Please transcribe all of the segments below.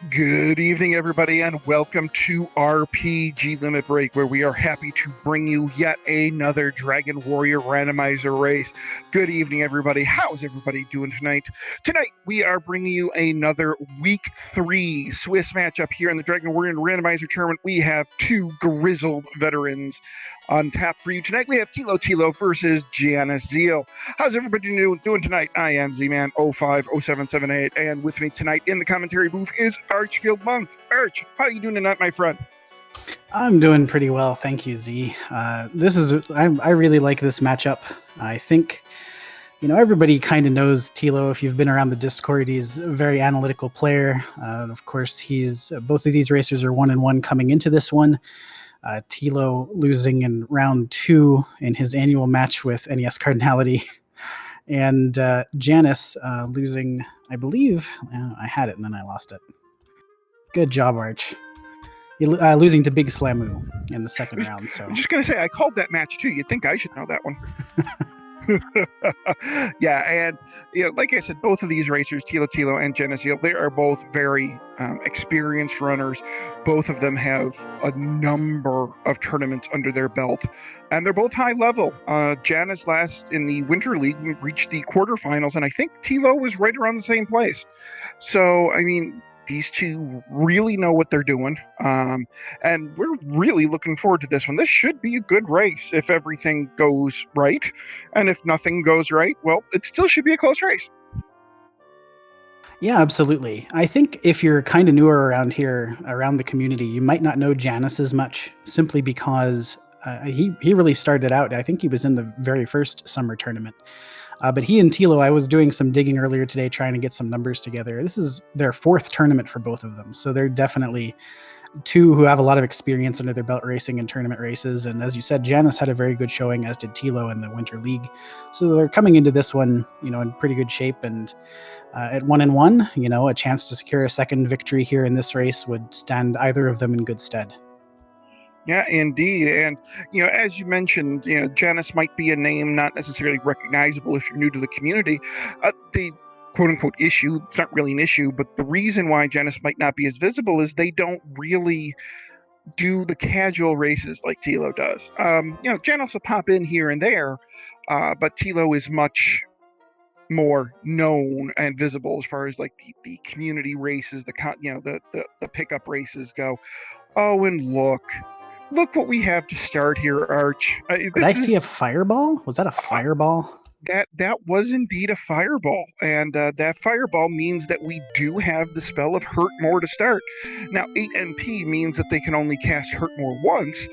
Good evening, everybody, and welcome to RPG Limit Break, where we are happy to bring you yet another Dragon Warrior Randomizer race. Good evening, everybody. How's everybody doing tonight? Tonight, we are bringing you another Week 3 Swiss matchup here in the Dragon Warrior Randomizer tournament. We have two grizzled veterans on tap for you tonight. We have Thilotilo versus JanusZeal. How's everybody doing tonight? I am Z-Man050778, and with me tonight in the commentary booth is Archfield Monk. Arch, how are you doing tonight, my friend? I'm doing pretty well, thank you, Z. I really like this matchup. I think, everybody kind of knows Tilo. If you've been around the Discord, he's a very analytical player. Of course, both of these racers are 1-1 coming into this one. Tilo losing in round 2 in his annual match with NES Cardinality. And Janus losing, I believe, I had it and then I lost it. Good job, Arch. Losing to Big Slamu in the second round. So I'm just going to say, I called that match too. You'd think I should know that one. Yeah, and like I said, both of these racers, Thilotilo and JanusZeal, they are both very experienced runners. Both of them have a number of tournaments under their belt, and they're both high level. Janus last in the Winter League reached the quarterfinals, and I think Tilo was right around the same place. So, I mean, these two really know what they're doing, and we're really looking forward to this one. This should be a good race if everything goes right, and if nothing goes right, well, it still should be a close race. Yeah, absolutely. I think if you're kind of newer around here, around the community, you might not know Janus as much, simply because he really started out. I think he was in the very first summer tournament. But he and Tilo, I was doing some digging earlier today trying to get some numbers together. This is their 4th tournament for both of them. So they're definitely two who have a lot of experience under their belt racing and tournament races. And as you said, Janus had a very good showing, as did Tilo in the Winter League. So they're coming into this one, in pretty good shape. And at 1-1, a chance to secure a second victory here in this race would stand either of them in good stead. Yeah, indeed. And, as you mentioned, Janus might be a name not necessarily recognizable if you're new to the community. The quote-unquote issue, it's not really an issue, but the reason why Janus might not be as visible is they don't really do the casual races like Tilo does. Janus will pop in here and there, but Tilo is much more known and visible as far as like the community races, the pickup races go. Oh, and look what we have to start here, Arch. Did I see a fireball? Was that a fireball? That was indeed a fireball, and that fireball means that we do have the spell of Hurt More to start. Now, 8 NP means that they can only cast Hurt More once,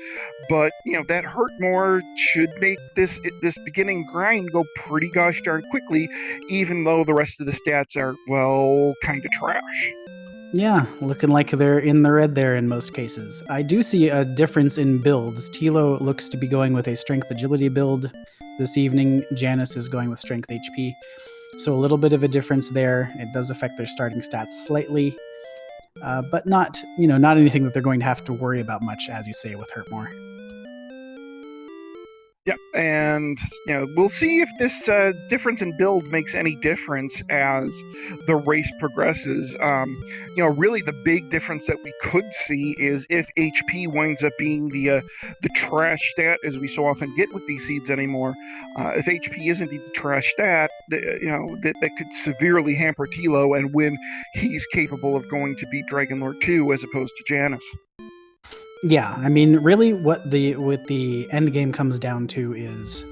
but that Hurt More should make this beginning grind go pretty gosh darn quickly, even though the rest of the stats are, well, kind of trash. Yeah, looking like they're in the red there in most cases. I do see a difference in builds. Tilo looks to be going with a Strength Agility build this evening. Janus is going with Strength HP. So a little bit of a difference there. It does affect their starting stats slightly, but not anything that they're going to have to worry about much, as you say, with Hurt More. Yeah, and we'll see if this difference in build makes any difference as the race progresses. Really the big difference that we could see is if HP winds up being the trash stat, as we so often get with these seeds anymore. If HP isn't the trash stat, that could severely hamper Tilo and when he's capable of going to beat Dragonlord 2 as opposed to Janus. Yeah, I mean, really what the end game comes down to is,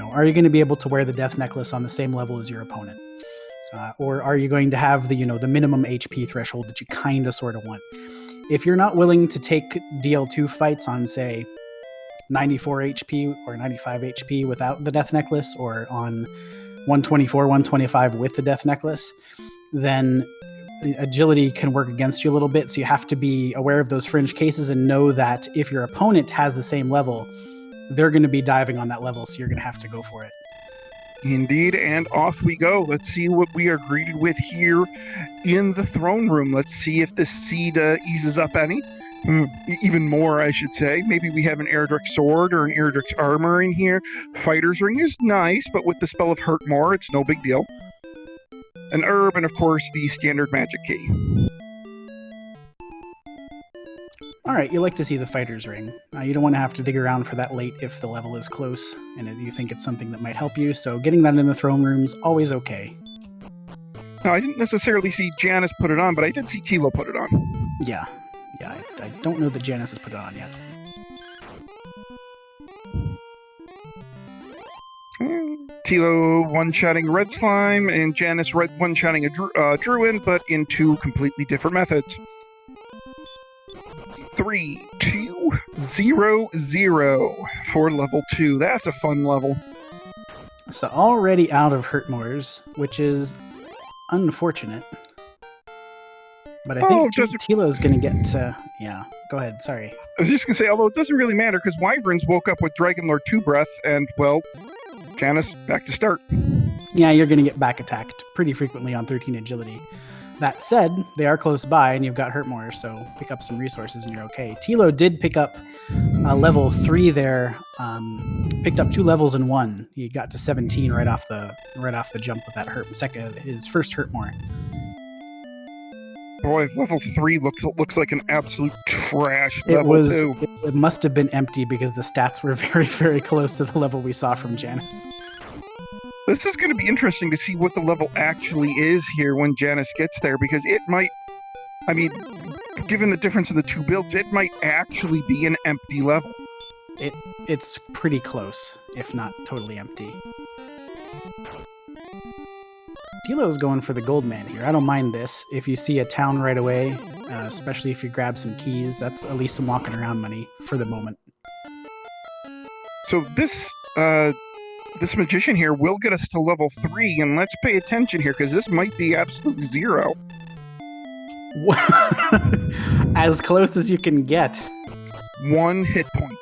are you going to be able to wear the Death Necklace on the same level as your opponent? Or are you going to have the minimum HP threshold that you kind of sort of want? If you're not willing to take DL2 fights on, say, 94 HP or 95 HP without the Death Necklace, or on 124, 125 with the Death Necklace, then agility can work against you a little bit. So you have to be aware of those fringe cases and know that if your opponent has the same level, they're going to be diving on that level. So you're going to have to go for it. Indeed, and off we go. Let's see what we are greeted with here in the throne room. Let's see if this seed eases up any. Even more, I should say. Maybe we have an Erdrick sword or an Erdrick's armor in here. Fighter's ring is nice, but with the spell of Hurt More, it's no big deal. An herb, and of course, the standard magic key. All right, you like to see the fighter's ring. You don't want to have to dig around for that late if the level is close and you think it's something that might help you, so getting that in the throne room's always okay. Now, I didn't necessarily see Janus put it on, but I did see Tilo put it on. Yeah, I don't know that Janus has put it on yet. Tilo one-shotting Red Slime, and Janus one-shotting a Druid, but in two completely different methods. 3, 2, 0, 0 for level 2. That's a fun level. So already out of Hurtmoors, which is unfortunate. But I think Tilo's going to get to... Yeah, go ahead, sorry. I was just going to say, although it doesn't really matter, because Wyverns woke up with Dragonlord 2 Breath, and, well, Janus, back to start. Yeah, you're going to get back attacked pretty frequently on 13 agility. That said, they are close by, and you've got Hurtmoor, so pick up some resources and you're okay. Tilo did pick up level 3 there, picked up 2 levels in 1. He got to 17 right off the jump with that his first Hurtmoor. Boy, level 3 looks like an absolute trash level, too. It must have been empty because the stats were very, very close to the level we saw from Janus. This is going to be interesting to see what the level actually is here when Janus gets there, because it might, I mean, given the difference in the two builds, it might actually be an empty level. It's pretty close, if not totally empty. Tilo's going for the gold man here. I don't mind this. If you see a town right away, especially if you grab some keys, that's at least some walking around money for the moment. So this magician here will get us to level 3, and let's pay attention here, because this might be absolutely 0. As close as you can get. 1 hit point.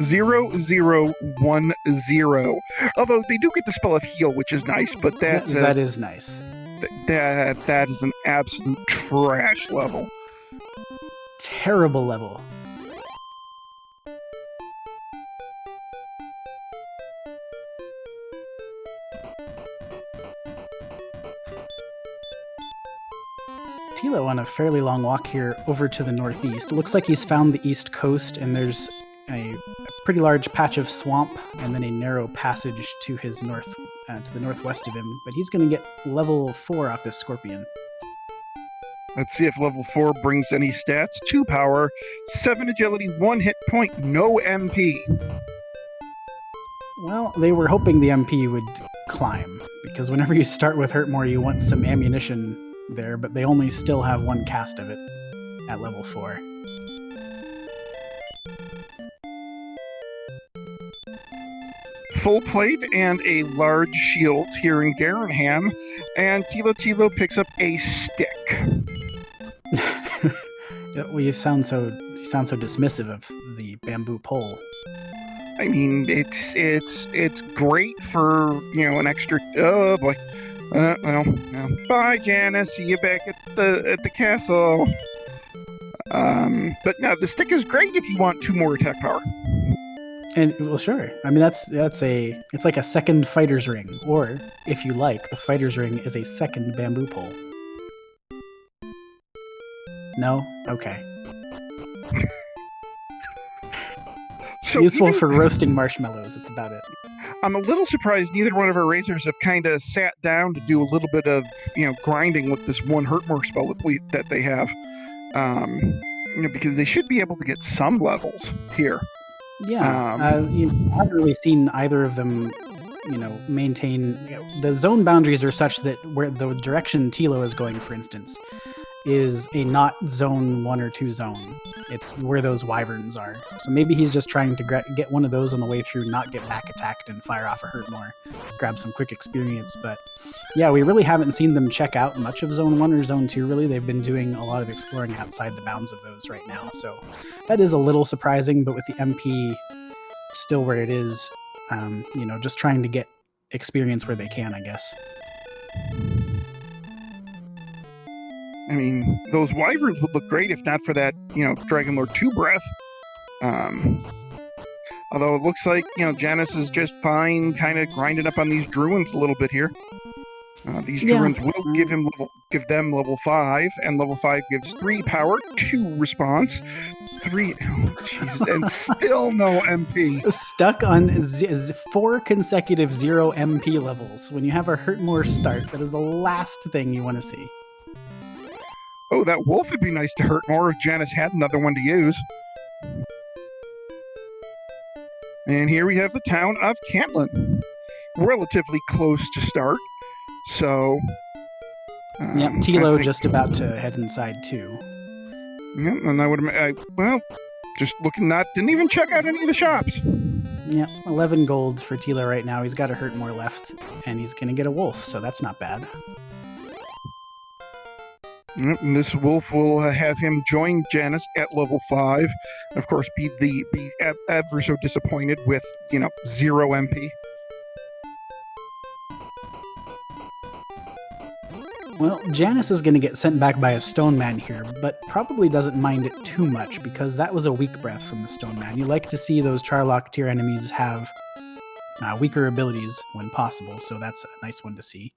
0, 0, 1, 0. Although they do get the spell of heal, which is nice, but that is nice. That is an absolute trash level. Terrible level. Tilo on a fairly long walk here over to the northeast. It looks like he's found the east coast, and there's a pretty large patch of swamp and then a narrow passage to his to the northwest of him. But he's going to get level 4 off this scorpion. Let's see if level 4 brings any stats. 2 power, 7 agility, 1 hit point, no MP. Well, they were hoping the MP would climb, because whenever you start with Hurtmoor, you want some ammunition there, but they only still have 1 cast of it at level 4. Full plate and a large shield here in Garanham, and Thilotilo picks up a stick. Well, you sound so dismissive of the bamboo pole. I mean, it's great for, an extra. Oh boy. Well, bye, Janus. See you back at the castle. But no, the stick is great if you want 2 more attack power. And well, sure. I mean, it's like a second fighter's ring, or if you like, the fighter's ring is a second bamboo pole. No? Okay. So useful for roasting marshmallows. It's about it. I'm a little surprised neither one of our razors have kind of sat down to do a little bit of, grinding with this 1 Hurtmoor spell that they have. Because they should be able to get some levels here. Yeah. I haven't really seen either of them, maintain... the zone boundaries are such that where the direction Tilo is going, for instance, is a not zone 1 or 2 zone. It's where those wyverns are. So maybe he's just trying to get one of those on the way through, not get back attacked and fire off a Hurtmoor, grab some quick experience. But yeah, we really haven't seen them check out much of zone 1 or zone 2, really. They've been doing a lot of exploring outside the bounds of those right now. So that is a little surprising, but with the MP still where it is, just trying to get experience where they can, I guess. I mean, those wyverns would look great if not for that, Dragonlord 2 breath. Although it looks like, Janus is just fine, kind of grinding up on these Druids a little bit here. These Yeah. Druins will give them level 5, and level 5 gives 3 power, 2 response, 3. Oh, Jesus, and still no MP. Stuck on 4 consecutive 0 MP levels. When you have a Hurtmore start, that is the last thing you want to see. Oh, that wolf would be nice to hurt more if Janus had another one to use. And here we have the town of Cantlin. Relatively close to start. So. Yep, Tilo just about to head inside too. Yep, and I would just looking, didn't even check out any of the shops. Yep, 11 gold for Tilo right now. He's got a Hurtmore left, and he's going to get a wolf, so that's not bad. Yep, and this wolf will have him join Janus at level 5. Of course, be ever so disappointed with 0 MP. Well, Janus is going to get sent back by a stone man here, but probably doesn't mind it too much because that was a weak breath from the stone man. You like to see those Charlock tier enemies have weaker abilities when possible, so that's a nice one to see.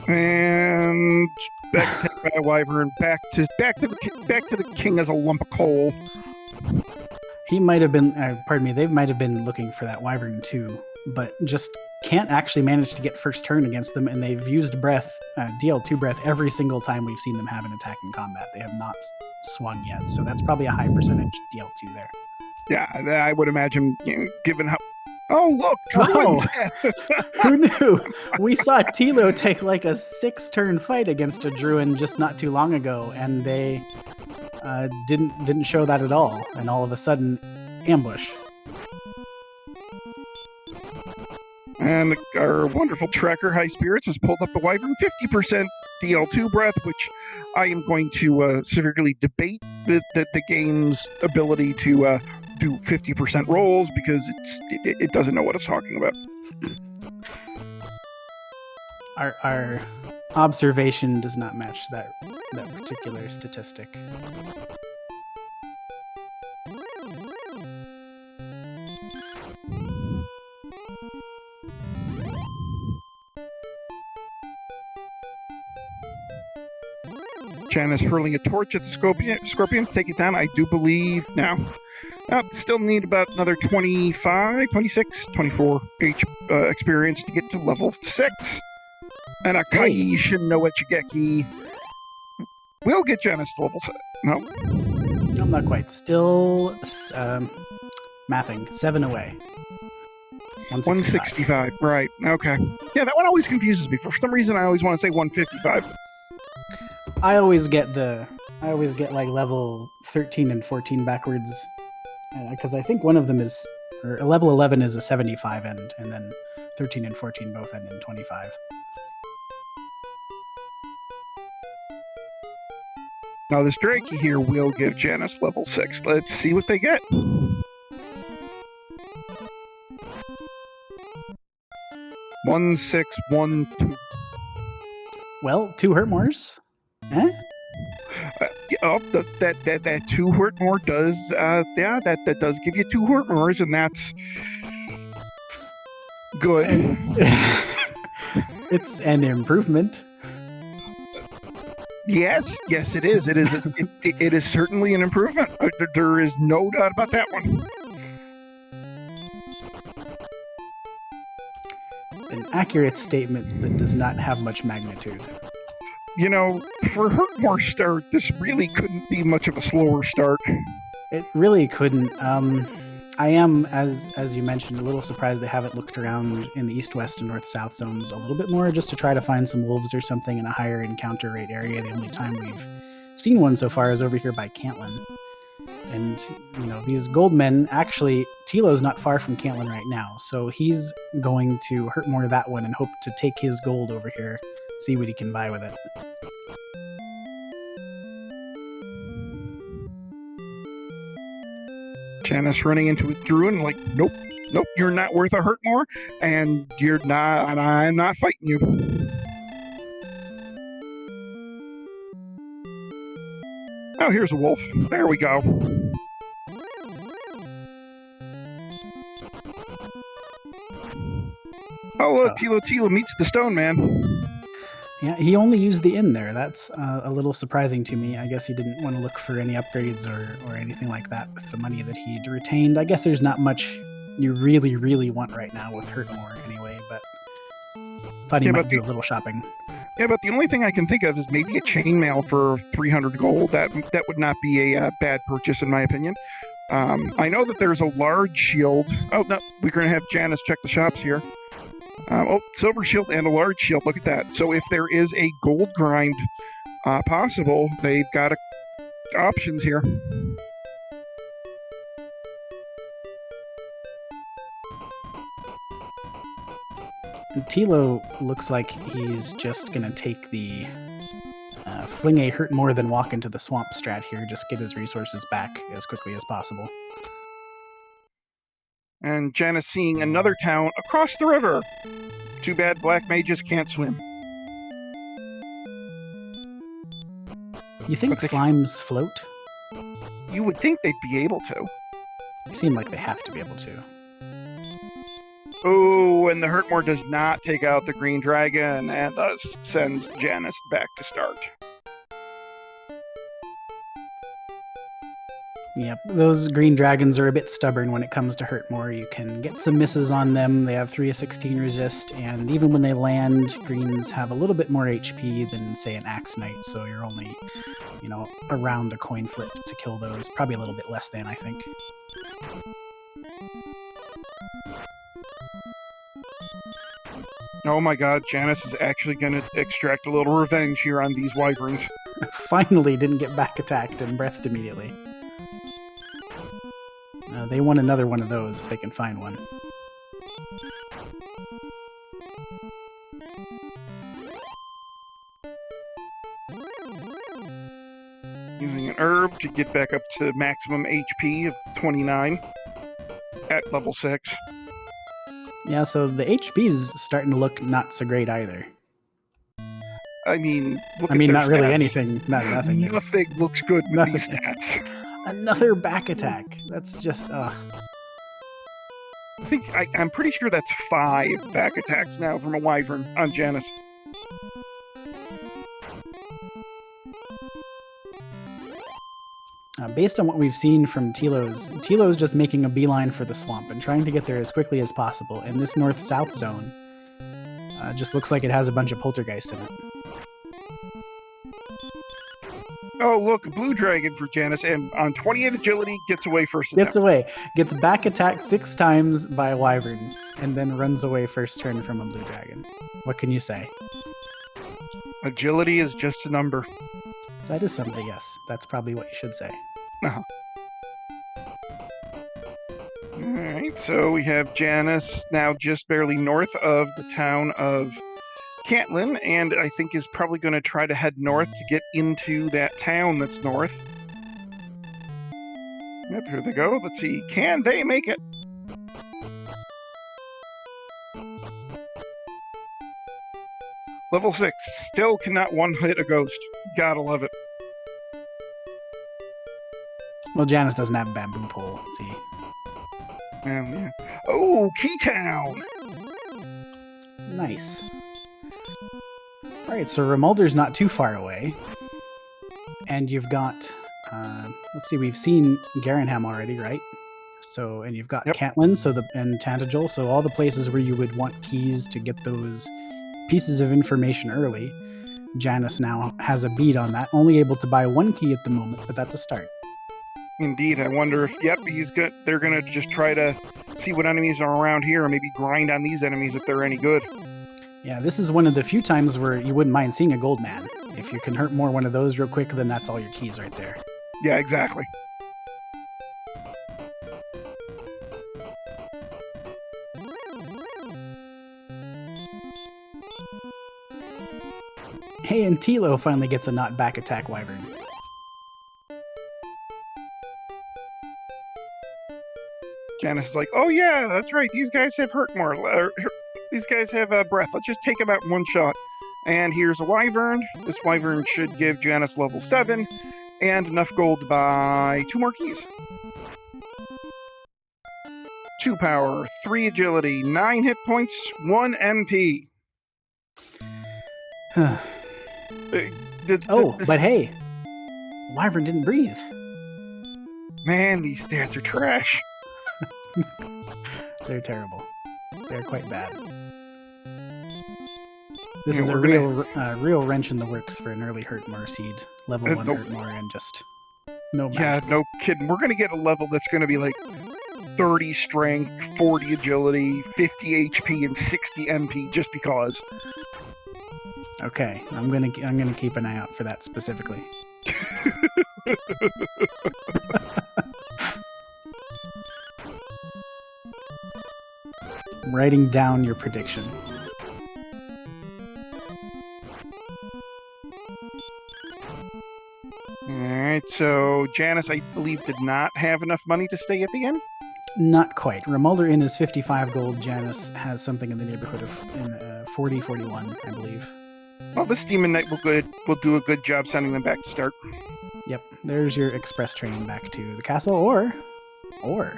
And back attacked by a wyvern, back to the king as a lump of coal. He might have been, they might have been looking for that wyvern too, but just can't actually manage to get first turn against them, and they've used breath, DL2 breath, every single time we've seen them have an attack in combat. They have not swung yet, so that's probably a high percentage DL2 there. Yeah, I would imagine, given how... Oh, look, Druins! Who knew? We saw Tilo take like a 6-turn fight against a Druin just not too long ago, and they didn't show that at all, and all of a sudden, ambush. And our wonderful tracker, High Spirits, has pulled up the wyvern 50% DL2 breath, which I am going to severely debate the game's ability to do 50% rolls because it doesn't know what it's talking about. Our observation does not match that particular statistic. Janus hurling a torch at the scorpion. Take it down, I do believe, now. Still need about another 25, 26, 24 experience to get to level 6. And a Kaishin no Echigeki will get Janus to level 6. No. I'm not quite. Still mathing. 7 away. 165. Right. Okay. Yeah, that one always confuses me. For some reason, I always want to say 155. I always get like level 13 and 14 backwards. Because I think one of them is, or level 11 is a 75 end, and then 13 and 14 both end in 25. Now this Drakey here will give Janus level 6. Let's see what they get. One, 6, 1, 2. Well, 2 Hurtmores. Eh? That 2 Hurtmore does, that does give you 2 Hurtmores, and that's good. It's an improvement. Yes, it is. It is certainly an improvement. There is no doubt about that one. An accurate statement that does not have much magnitude. For Hurtmore start, this really couldn't be much of a slower start. It really couldn't. I am, as you mentioned, a little surprised they haven't looked around in the east, west, and north, south zones a little bit more just to try to find some wolves or something in a higher encounter rate area. The only time we've seen one so far is over here by Cantlin. And, these goldmen, actually, Tilo's not far from Cantlin right now, so he's going to Hurtmore that one and hope to take his gold over here, see what he can buy with it. Janus running into a Druid like, nope, you're not worth a Hurtmore, and I'm not fighting you. Oh, here's a wolf. There we go. Oh, look, Thilotilo meets the stone man. Yeah, he only used the inn there. That's a little surprising to me. I guess he didn't want to look for any upgrades or anything like that with the money that he'd retained. I guess there's not much you really, really want right now with Hurtmore anyway, but thought he might do a little shopping. Yeah, but the only thing I can think of is maybe a chainmail for 300 gold. That would not be a bad purchase, in my opinion. I know that there's a large shield. Oh, no, we're going to have Janus check the shops here. Silver shield and a large shield. Look at that. So if there is a gold grind possible, they've got options here. Tilo looks like he's just going to take the fling a hurt more than walk into the swamp strat here, just get his resources back as quickly as possible. And Janus seeing another town across the river. Too bad black mages can't swim. You think slimes float? You would think they'd be able to. They seem like they have to be able to. Oh, and the Hurtmore does not take out the green dragon and thus sends Janus back to start. Yep, those green dragons are a bit stubborn when it comes to Hurtmore. You can get some misses on them. They have 3 of 16 resist, and even when they land, greens have a little bit more HP than, say, an Axe Knight, so you're only, around a coin flip to kill those. Probably a little bit less than, I think. Oh my god, Janus is actually going to extract a little revenge here on these wyverns. Finally didn't get back attacked and breathed immediately. They want another one of those if they can find one. Using an herb to get back up to maximum HP of 29 at level 6. Yeah, so the HP is starting to look not so great either. I mean, not stats. Really anything. Nothing. Nothing looks good with these stats. Another back attack. That's just I'm pretty sure that's 5 back attacks now from a wyvern on Janus. Based on what we've seen from Tilo's just making a beeline for the swamp and trying to get there as quickly as possible. And this north-south zone just looks like it has a bunch of poltergeists in it. Oh, look, a blue dragon for Janus, and on 28 agility, gets away first. Gets back attacked 6 times by a wyvern, and then runs away first turn from a blue dragon. What can you say? Agility is just a number. That is something, yes. That's probably what you should say. Uh-huh. Alright, so we have Janus now just barely north of the town of Cantlin, and I think is probably going to try to head north to get into that town that's north. Yep, here they go. Let's see. Can they make it? Level 6. Still cannot one-hit a ghost. Gotta love it. Well, Janus doesn't have a bamboo pole, see. Yeah. Oh, Keytown! Nice. Alright, so Ramulder's not too far away. And you've got, let's see, we've seen Garenham already, right? So, and you've got Cantlin, and Tantagel, so all the places where you would want keys to get those pieces of information early. Janus now has a bead on that, only able to buy 1 key at the moment, but that's a start. Indeed, I wonder if, they're going to just try to see what enemies are around here and maybe grind on these enemies if they're any good. Yeah, this is one of the few times where you wouldn't mind seeing a gold man. If you can hurt more one of those real quick, then that's all your keys right there. Yeah, exactly. Hey, and Tilo finally gets a not back attack wyvern. Janus is like, oh yeah, that's right. These guys have hurt more. These guys have breath. Let's just take them out in one shot. And here's a wyvern. This wyvern should give Janus level 7. and enough gold to buy 2 more keys. 2 power, 3 agility, 9 hit points, 1 MP. But hey, Wyvern didn't breathe. Man, these stats are trash. They're terrible. They're quite bad. This is a real wrench in the works for an early Hurtmore seed. Level 1 Hurtmore and just no magic. Yeah, no kidding. We're going to get a level that's going to be like 30 strength, 40 agility, 50 HP, and 60 MP just because. Okay, I'm gonna keep an eye out for that specifically. I'm writing down your prediction. Alright, so Janus, I believe, did not have enough money to stay at the inn? Not quite. Remulder Inn is 55 gold. Janus has something in the neighborhood of 40, 41, I believe. Well, this Demon Knight will do a good job sending them back to start. Yep, there's your express train back to the castle, or... Oh,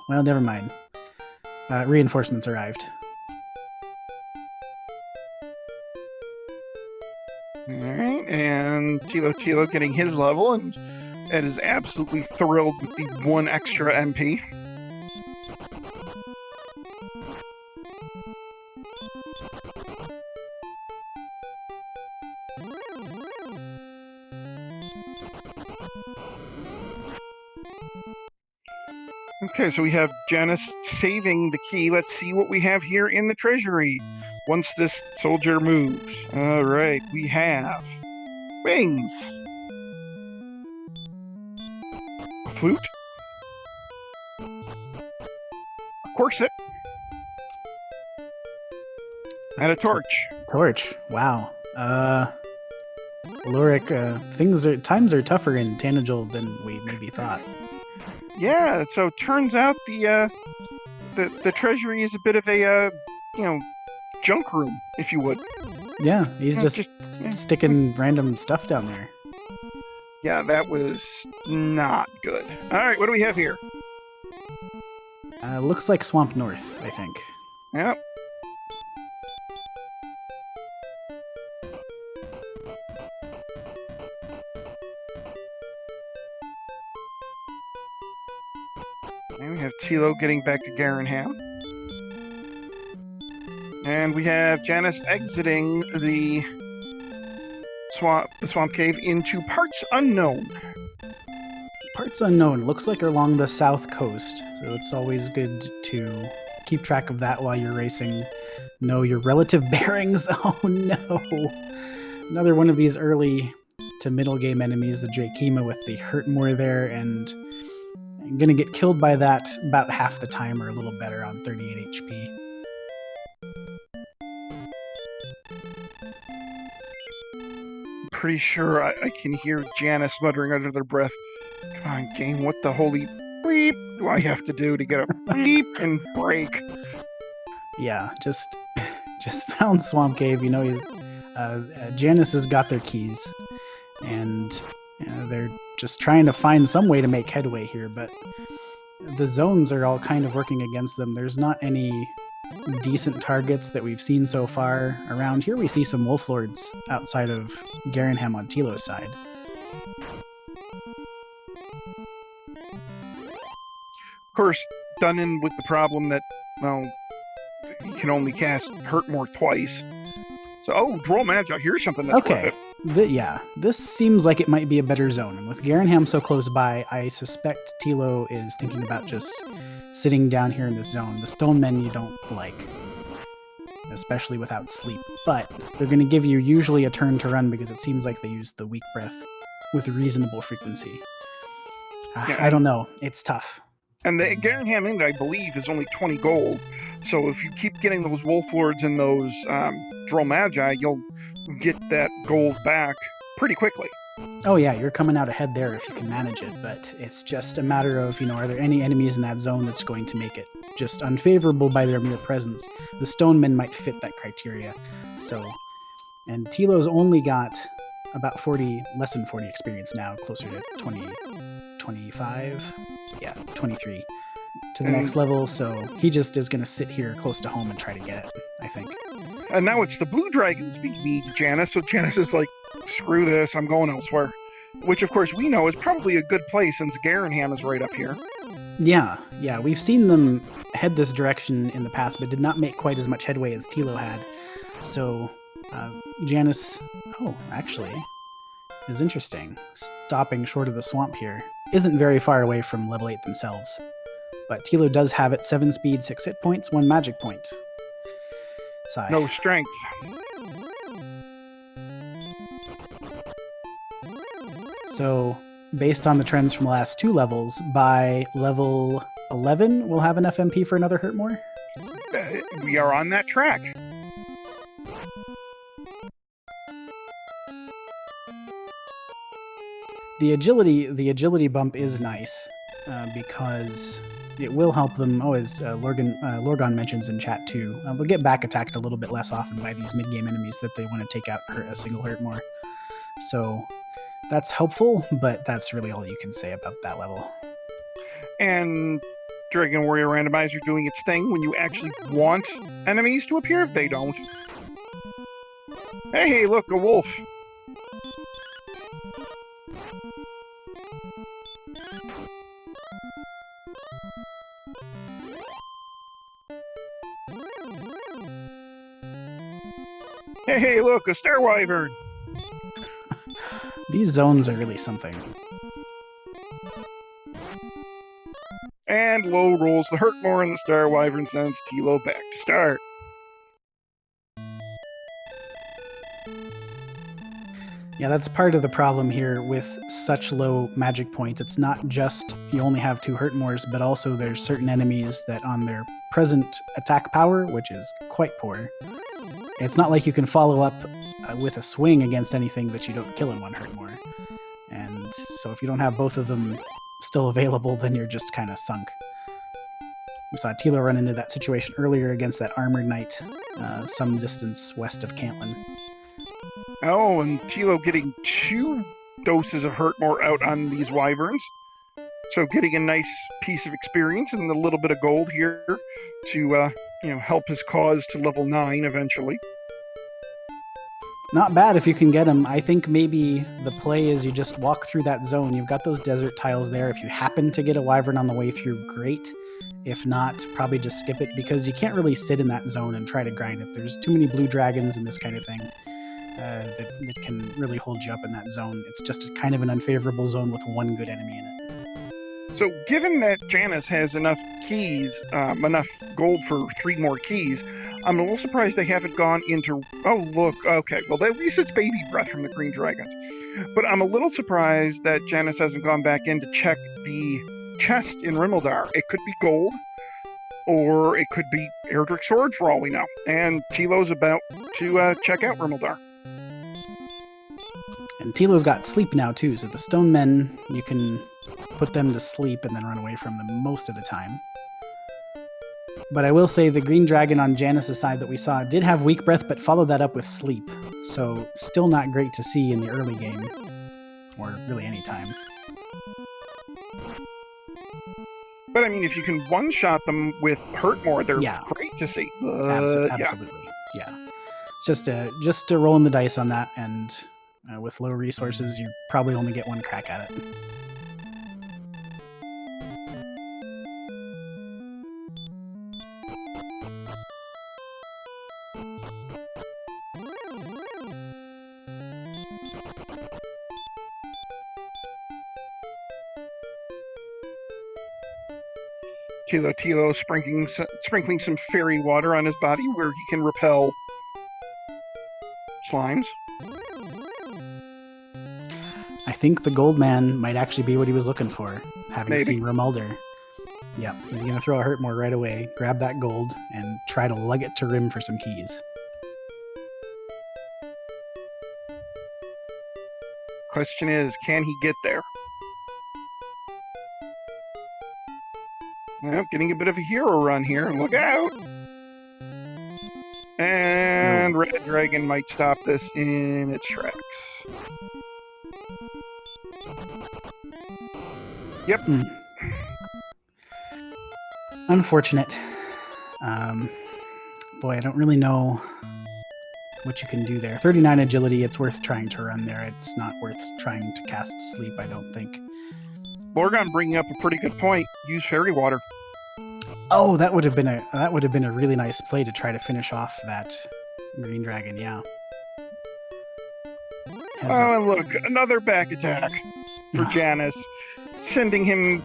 well, never mind. Reinforcements arrived. Alright, and Thilotilo getting his level, and Ed is absolutely thrilled with the 1 extra MP. Okay, so we have Janus saving the key. Let's see what we have here in the treasury once this soldier moves. All right, we have wings, a flute, a corset, and a torch. Torch. Wow. Aluric, times are tougher in Tanagel than we maybe thought. Yeah, so it turns out the treasury is a bit of a junk room, if you would. Yeah, he's just sticking random stuff down there. Yeah, that was not good. All right, what do we have here? Looks like Swamp North, I think. Yep. And we have Tilo getting back to Garenham. And we have Janus exiting the swamp cave into parts unknown. Parts unknown. Looks like along the south coast, so it's always good to keep track of that while you're racing. Know your relative bearings. Oh no! Another one of these early to middle game enemies, the Drakema with the Hurtmore there, and I'm gonna get killed by that about half the time or a little better on 38 HP. Pretty sure I can hear Janus muttering under their breath, "Come on, game, what the holy bleep do I have to do to get a bleep and break?" Yeah, just found Swamp Cave. You know, he's Janus has got their keys, and they're just trying to find some way to make headway here, but the zones are all kind of working against them. There's not any decent targets that we've seen so far around here. We see some Wolf Lords outside of Garenham on Tilo's side. Of course, Dunnan with the problem that, well, you can only cast Hurtmore twice. So, draw magic. Here's something that's worth it. This seems like it might be a better zone. And with Garenham so close by, I suspect Tilo is thinking about just sitting down here in this zone. The stone men you don't like, especially without sleep. But they're going to give you usually a turn to run because it seems like they use the weak breath with reasonable frequency. I don't know. It's tough. And the Garenham Inn, I believe, is only 20 gold. So if you keep getting those Wolf Lords and those Droll Magi, you'll get that gold back pretty quickly. Oh yeah, you're coming out ahead there if you can manage it, but it's just a matter of, are there any enemies in that zone that's going to make it just unfavorable by their mere presence? The Stonemen might fit that criteria. So, and Tilo's only got about 40, less than 40 experience now, closer to 20, 25, yeah, 23 to the next level. So he just is going to sit here close to home and try to get it, I think. And now it's the blue dragons we need, Janus. So Janus is like, screw this, I'm going elsewhere. Which, of course, we know is probably a good place since Garanham is right up here. Yeah, we've seen them head this direction in the past, but did not make quite as much headway as Thilo had. So Janus, actually, is interesting. Stopping short of the swamp here. Isn't very far away from level 8 themselves. But Thilo does have it 7 speed, 6 hit points, 1 magic point. Sigh. No strength. So, based on the trends from the last 2 levels, by level 11, we'll have enough MP for another Hurtmore? We are on that track. The agility bump is nice because it will help them. As Lorgon mentions in chat too, they'll get back attacked a little bit less often by these mid-game enemies that they want to take out a single Hurtmore. So that's helpful, but that's really all you can say about that level. And Dragon Warrior Randomizer doing its thing when you actually want enemies to appear if they don't. Hey, look, a wolf. Hey, look, a star wyvern. These zones are really something. And low rolls the Hurtmore, and the star wyvern sends Thilo back to start. Yeah, that's part of the problem here with such low magic points. It's not just you only have 2 Hurtmores, but also there's certain enemies that on their present attack power, which is quite poor, it's not like you can follow up with a swing against anything that you don't kill in 1 Hurtmore. And so if you don't have both of them still available, then you're just kind of sunk. We saw Thilo run into that situation earlier against that armored knight some distance west of Cantlin. Oh, and Thilo getting 2 doses of Hurtmore out on these wyverns. So getting a nice piece of experience and a little bit of gold here to help his cause to level 9 eventually. Not bad if you can get them. I think maybe the play is you just walk through that zone. You've got those desert tiles there. If you happen to get a wyvern on the way through, great. If not, probably just skip it because you can't really sit in that zone and try to grind it. There's too many blue dragons and this kind of thing that can really hold you up in that zone. It's just kind of an unfavorable zone with 1 good enemy in it. So given that Janus has enough keys, enough gold for 3 more keys, I'm a little surprised they haven't gone into... Oh, look, okay, well, at least it's baby breath from the green dragons. But I'm a little surprised that Janus hasn't gone back in to check the chest in Rimmeldar. It could be gold, or it could be Erdrick Sword for all we know. And Thilo's about to check out Rimmeldar. And Thilo's got sleep now, too, so the stone men, you can put them to sleep and then run away from them most of the time. But I will say the green dragon on Janus' side that we saw did have weak breath, but followed that up with sleep. So still not great to see in the early game, or really any time. But I mean, if you can one-shot them with Hurtmore, they're great to see. Absolutely, yeah. It's just to rolling the dice on that, and with low resources, you probably only get 1 crack at it. Thilotilo sprinkling some fairy water on his body where he can repel slimes. I think the gold man might actually be what he was looking for, having Maybe. seen Rimuldar. Yep, he's going to throw a Hurtmore right away, grab that gold, and try to lug it to Rim for some keys. Question is, can he get there? Well, getting a bit of a hero run here. Look out! And Red Dragon might stop this in its tracks. Yep. Unfortunate. Boy, I don't really know what you can do there. 39 agility, it's worth trying to run there. It's not worth trying to cast sleep, I don't think. Lorgon bringing up a pretty good point. Use fairy water. Oh, that would have been a really nice play to try to finish off that green dragon, yeah. And look, another back attack for Janus, sending them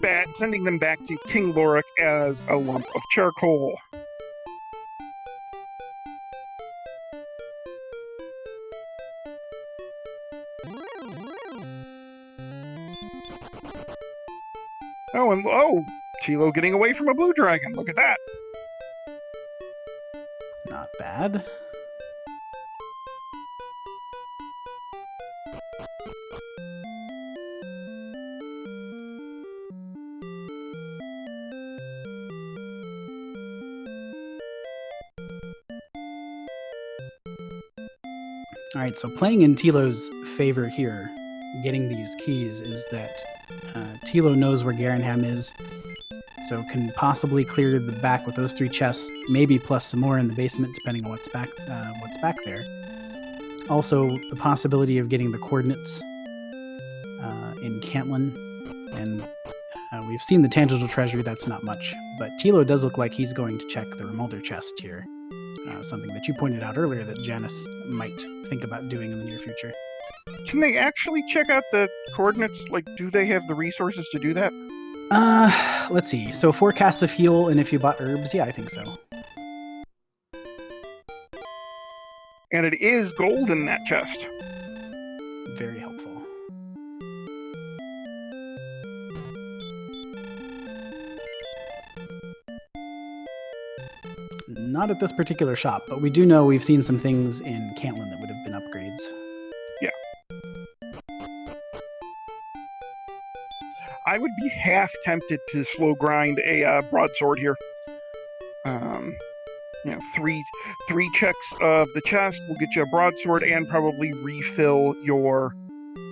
back to King Lorik as a lump of charcoal. Tilo getting away from a blue dragon. Look at that. Not bad. All right, so playing in Tilo's favor here, getting these keys, is that Thilo knows where Garanham is, so can possibly clear the back with those 3 chests, maybe plus some more in the basement, depending on what's back there. Also, the possibility of getting the coordinates in Cantlin, and we've seen the tangible treasury. That's not much, but Thilo does look like he's going to check the Remolder chest here. Something that you pointed out earlier that Janus might think about doing in the near future. Can they actually check out the coordinates? Like, do they have the resources to do that? Let's see. So 4 casts of heal, and if you bought herbs, yeah, I think so. And it is gold in that chest. Very helpful. Not at this particular shop, but we do know we've seen some things in Cantlin that would have been upgrades. Yeah. I would be half tempted to slow grind a broadsword here. 3 checks of the chest will get you a broadsword and probably refill your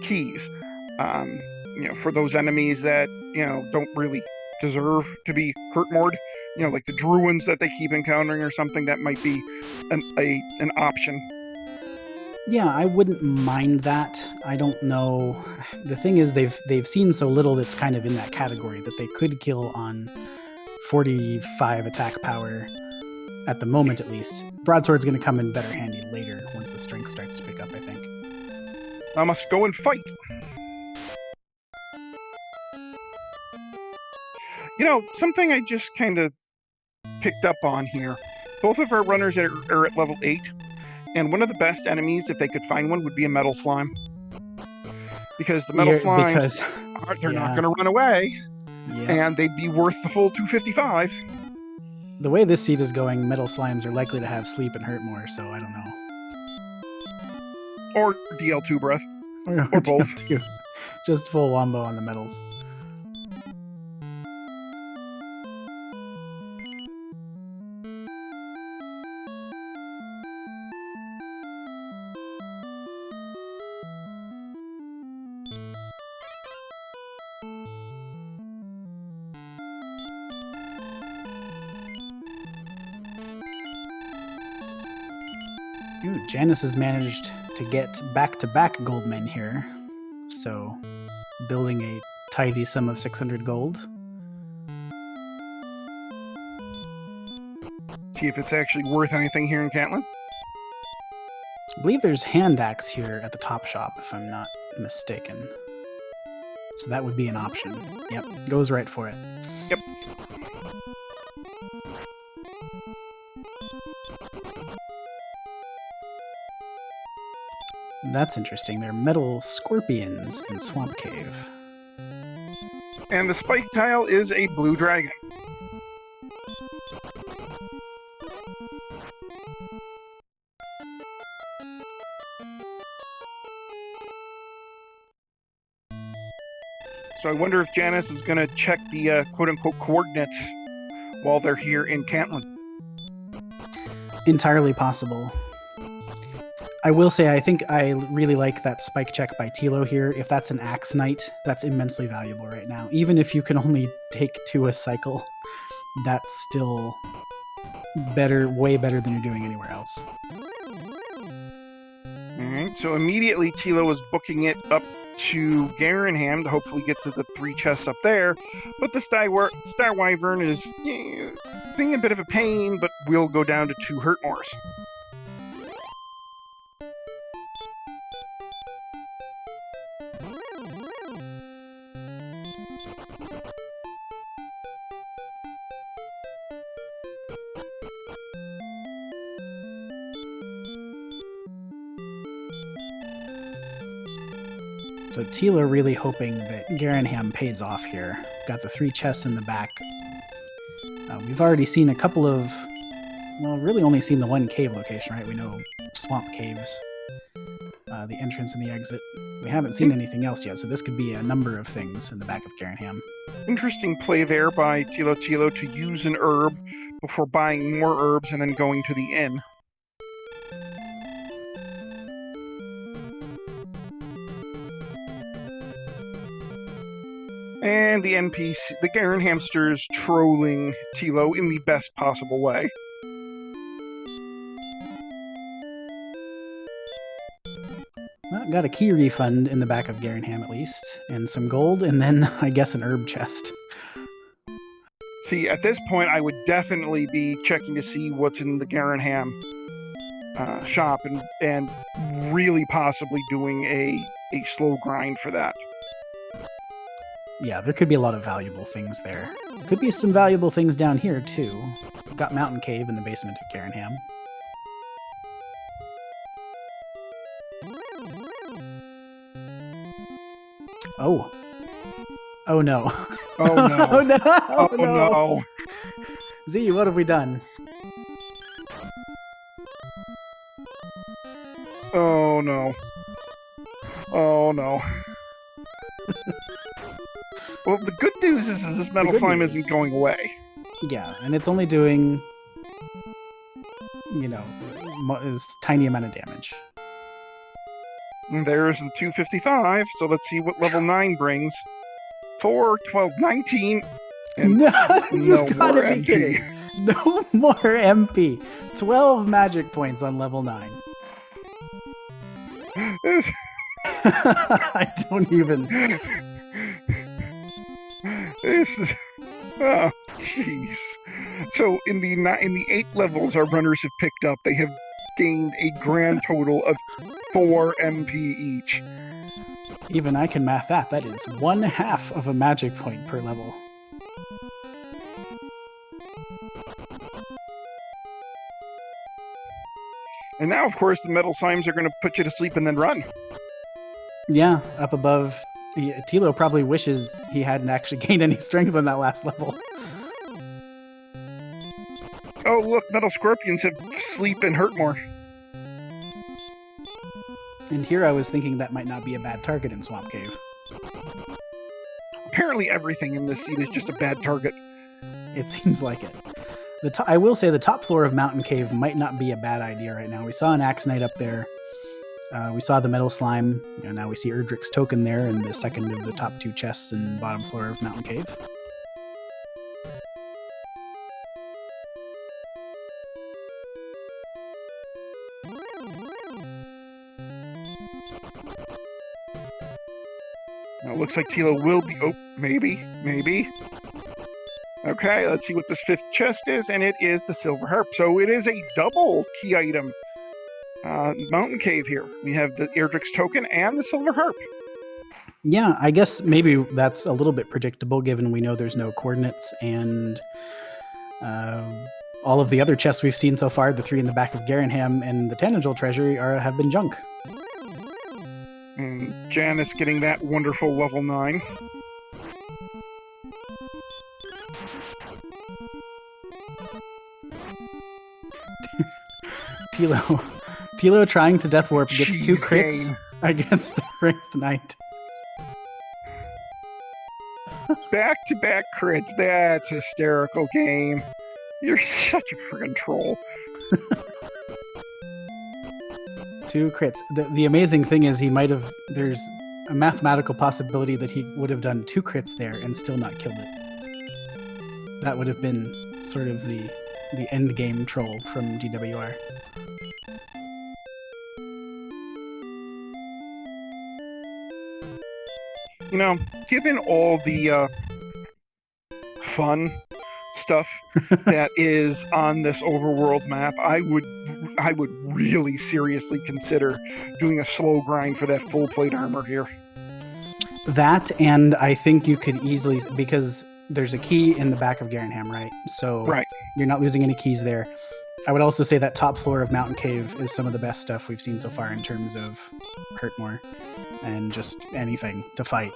keys. For those enemies that don't really deserve to be hurt moored, like the Druids that they keep encountering or something, that might be an option. Yeah, I wouldn't mind that. I don't know. The thing is, they've seen so little that's kind of in that category that they could kill on 45 attack power at the moment, at least. Broadsword's going to come in better handy later once the strength starts to pick up, I think. I must go and fight. Something I just kind of picked up on here. Both of our runners are at level 8, and one of the best enemies, if they could find one, would be a metal slime. Because the metal slimes, they're not going to run away, and they'd be worth the full 255. The way this seed is going, metal slimes are likely to have sleep and hurt more, so I don't know. Or DL2 breath. Or both. DL2. Just full wombo on the metals. Janus has managed to get back-to-back goldmen here, so building a tidy sum of 600 gold. See if it's actually worth anything here in Cantlin. I believe there's hand axe here at the top shop, if I'm not mistaken. So that would be an option. Yep, goes right for it. Yep. That's interesting. They're metal scorpions in Swamp Cave. And the spike tile is a blue dragon. So I wonder if Janus is going to check the quote-unquote coordinates while they're here in Cantlin. Entirely possible. I will say, I think I really like that spike check by Tilo here. If that's an Axe Knight, that's immensely valuable right now. Even if you can only take 2 a cycle, that's still better, way better than you're doing anywhere else. All right, so immediately Tilo is booking it up to Garenham to hopefully get to the 3 chests up there, but the Star Wyvern is being a bit of a pain, but will go down to 2 Hurtmores. So Tilo really hoping that Garenham pays off here. Got the 3 chests in the back. We've already seen a couple of, well, really only seen the 1 cave location, right? We know swamp caves, the entrance and the exit. We haven't seen anything else yet, so this could be a number of things in the back of Garenham. Interesting play there by Thilotilo to use an herb before buying more herbs and then going to the inn. And the NPC, the Garen hamsters, trolling Tilo in the best possible way. Well, got a key refund in the back of Garenham at least, and some gold, and then I guess an herb chest. See, at this point, I would definitely be checking to see what's in the Garenham shop and really possibly doing a slow grind for that. Yeah, there could be a lot of valuable things there. Could be some valuable things down here, too. Got Mountain Cave in the basement of Garenham. Oh. Oh no. Oh no. Oh no. Oh no. Z, what have we done? Oh no. Oh no. Well, the good news is this metal slime isn't going away. Yeah, and it's only doing, you know, this tiny amount of damage. And there's the 255, so let's see what level 9 brings. 4, 12, 19. And no, no you've got to be MP. kidding. No more MP. 12 magic points on level 9. I don't even... This is... Oh, jeez. So in the 8 levels our runners have picked up, they have gained a grand total of 4 MP each. Even I can math that. That is 1/2 of a magic point per level. And now, of course, the metal slimes are going to put you to sleep and then run. Yeah, up above. Tilo probably wishes he hadn't actually gained any strength on that last level. Oh, look, metal scorpions have sleep and hurt more. And here I was thinking that might not be a bad target in Swamp Cave. Apparently everything in this scene is just a bad target. It seems like it. I will say the top floor of Mountain Cave might not be a bad idea right now. We saw an Axe Knight up there. We saw the metal slime. Now we see Erdrick's token there in the second of the top 2 chests in bottom floor of Mountain Cave. Now it looks like Tilo will be... Oh, maybe. Okay, let's see what this 5th chest is, and it is the silver harp. So it is a double key item. Mountain Cave here. We have the Erdrick's token and the silver harp. Yeah, I guess maybe that's a little bit predictable given we know there's no coordinates and all of the other chests we've seen so far, the 3 in the back of Garenham and the Tanagal Treasury, have been junk. And Janus getting that wonderful level 9. Tilo trying to Death Warp gets 2 crits against the Wraith Knight. Back-to-back crits. That's hysterical game. You're such a friggin' troll. 2 crits. The amazing thing is he might have. There's a mathematical possibility that he would have done 2 crits there and still not killed it. That would have been sort of the end game troll from GWR. You know, given all the fun stuff that is on this overworld map, I would really seriously consider doing a slow grind for that full plate armor here. That, and I think you could easily, because there's a key in the back of Garanham, right? So Right. You're not losing any keys there. I would also say that top floor of Mountain Cave is some of the best stuff we've seen so far in terms of Hurtmore and just anything to fight.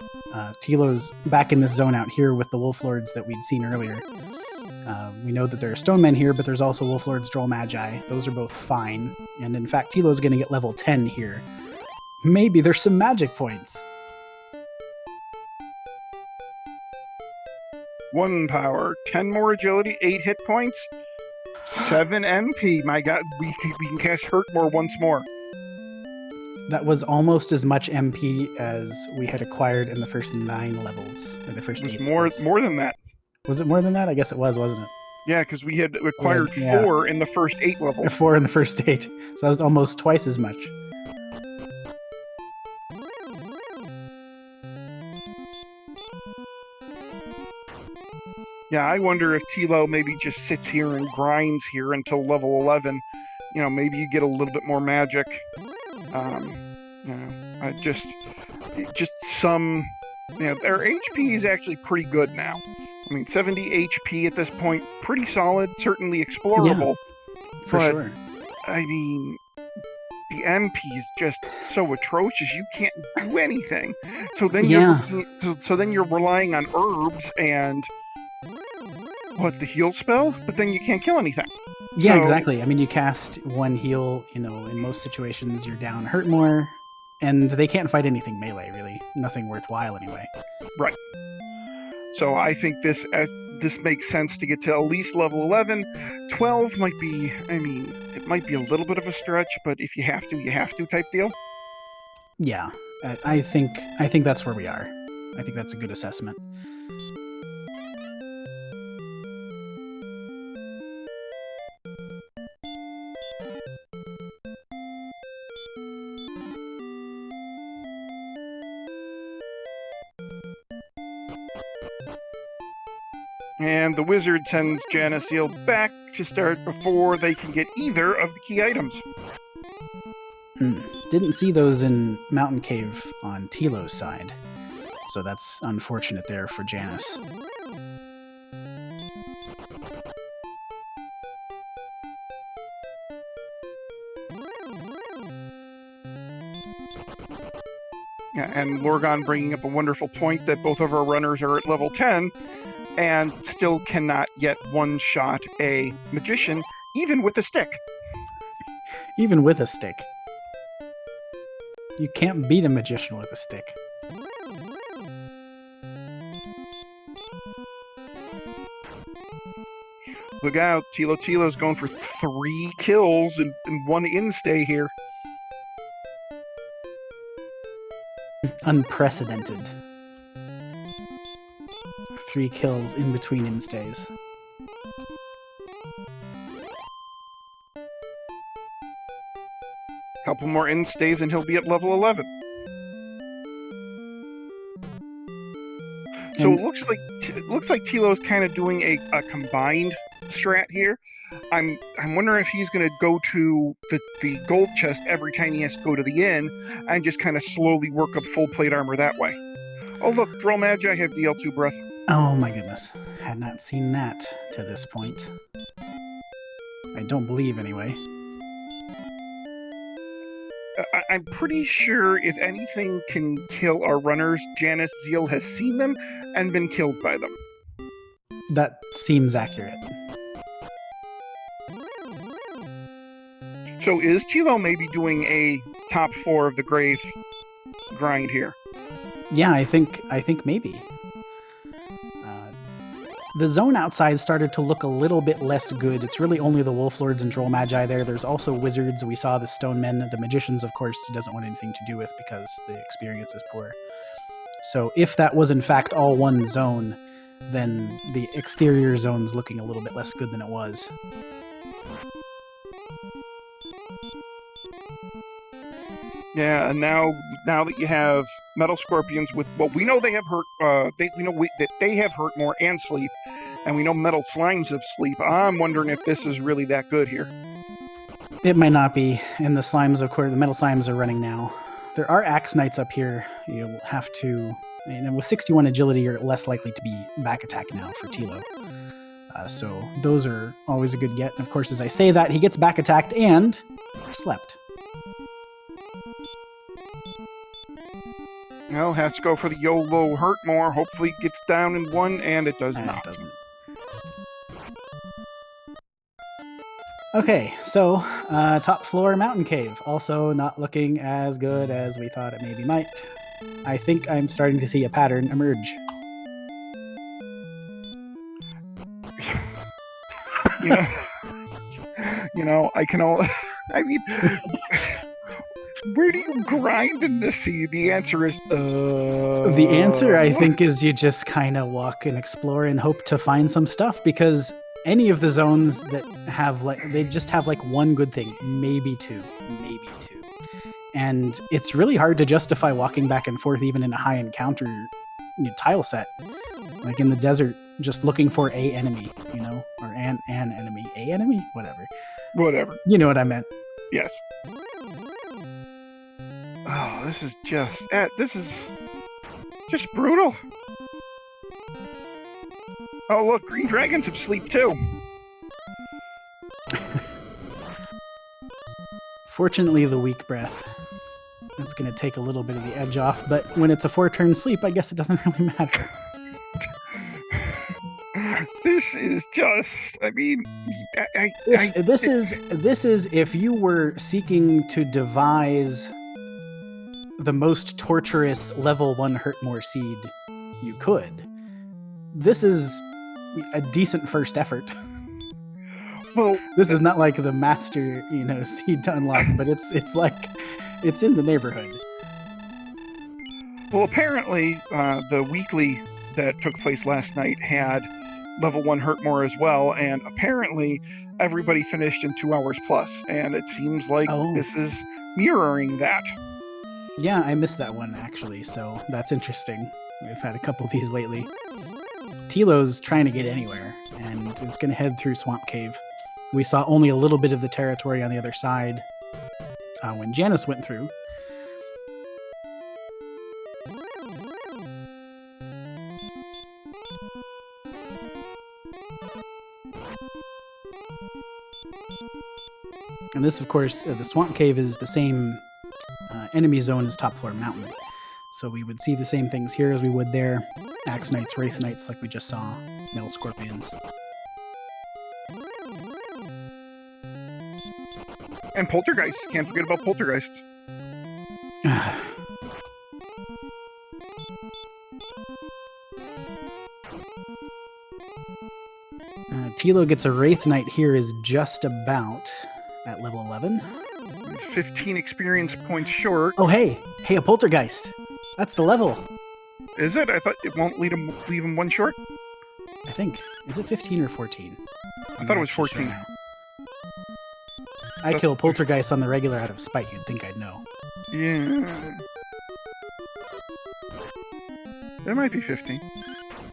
Tilo's back in this zone out here with the Wolf Lords that we'd seen earlier. We know that there are Stone Men here, but there's also Wolf Lords, Droll Magi. Those are both fine. And in fact, Tilo's going to get level 10 here. Maybe there's some magic points. 1 power, 10 more agility, 8 hit points, 7 MP. My God, we can cast Hurtmore once more. That was almost as much MP as we had acquired in the first 9 levels, or the first 8 more than that. Was it more than that? I guess it was, wasn't it? Yeah, because we had acquired 4 in the first 8 levels. 4 in the first 8. So that was almost twice as much. Yeah, I wonder if Tilo maybe just sits here and grinds here until level 11. You know, maybe you get a little bit more magic. You know, just some. You know, their HP is actually pretty good now. I mean, 70 HP at this point, pretty solid, certainly explorable. Yeah, for sure. I mean, the MP is just so atrocious. You can't do anything. So then you're relying on herbs and the heal spell, but then you can't kill anything. Yeah, exactly. I mean, you cast 1 heal. You know, in most situations, you're down Hurtmore, and they can't fight anything melee, really. Nothing worthwhile, anyway. Right. So I think this makes sense to get to at least level 11. 12 might be, I mean, it might be a little bit of a stretch, but if you have to, you have to type deal. Yeah, I think that's where we are. I think that's a good assessment. And the wizard sends JanusZeal back to start before they can get either of the key items. Didn't see those in Mountain Cave on Tilo's side, so that's unfortunate there for Janus. Yeah, and Lorgon bringing up a wonderful point that both of our runners are at level 10 and still cannot yet one-shot a magician, even with a stick. Even with a stick. You can't beat a magician with a stick. Look out, Thilotilo's going for 3 kills and 1 instay here. Unprecedented. 3 kills in between instays. Couple more instays and he'll be at level 11. So it looks like Tilo is kind of doing a combined strat here. I'm wondering if he's going to go to the gold chest every time he has to go to the inn and just kind of slowly work up full plate armor that way. Oh look, Droll Magi have DL2 breath. Oh my goodness. Had not seen that to this point. I don't believe, anyway. I'm pretty sure if anything can kill our runners, JanusZeal has seen them and been killed by them. That seems accurate. So is Tilo maybe doing a top 4 of the grave grind here? Yeah, I think maybe. The zone outside started to look a little bit less good. It's really only the Wolf Lords and Droll Magi there. There's also wizards. We saw the Stone Men. The Magicians, of course, he doesn't want anything to do with because the experience is poor. So if that was in fact all one zone, then the exterior zone's looking a little bit less good than it was. Yeah, and now that you have Metal Scorpions with, well, we know they have hurt. That they have hurt more and sleep, and we know Metal Slimes have sleep. I'm wondering if this is really that good here. It might not be, and the slimes, of course, the Metal Slimes are running now. There are Axe Knights up here. You'll have to, with 61 agility, you're less likely to be back attack now for Tilo. So those are always a good get. And of course, as I say that, he gets back attacked and slept. Well, has to go for the YOLO hurt more. Hopefully it gets down in one, and it does not. It doesn't. Okay, so top floor mountain cave. Also not looking as good as we thought it maybe might. I think I'm starting to see a pattern emerge. I can only... I mean... Where do you grind in this sea? The answer is, The answer, I think, is you just kind of walk and explore and hope to find some stuff, because any of the zones that have, they just have, one good thing. Maybe two. And it's really hard to justify walking back and forth, even in a high encounter tile set. Like in the desert, just looking for a enemy, or an enemy. A enemy? Whatever. You know what I meant. Yes. Oh, this is just brutal. Oh, look, green dragons have sleep too. Fortunately, the weak breath. That's going to take a little bit of the edge off, but when it's a 4-turn sleep, I guess it doesn't really matter. This is just, I mean, this is if you were seeking to devise the most torturous level 1 hurt more seed you could. This is a decent first effort. Well, this is not like the master, seed to unlock, but it's in the neighborhood. Well, apparently, the weekly that took place last night had level 1 hurt more as well, and apparently everybody finished in 2 hours plus, and it seems like this is mirroring that. Yeah, I missed that one, actually, so that's interesting. We've had a couple of these lately. Tilo's trying to get anywhere, and is going to head through Swamp Cave. We saw only a little bit of the territory on the other side when Janus went through. And this, of course, the Swamp Cave is the same enemy zone as Top Floor Mountain. So we would see the same things here as we would there. Axe Knights, Wraith Knights, like we just saw. Metal Scorpions. And Poltergeists. Can't forget about Poltergeists. Tilo gets a Wraith Knight here is just about at level 11. 15 experience points short. Oh, hey, a Poltergeist. That's the level. Is it? I thought it won't leave him one short. I think. Is it 15 or 14? I thought it was 14. Sure. I kill Poltergeist on the regular out of spite. You'd think I'd know. Yeah. There might be 15.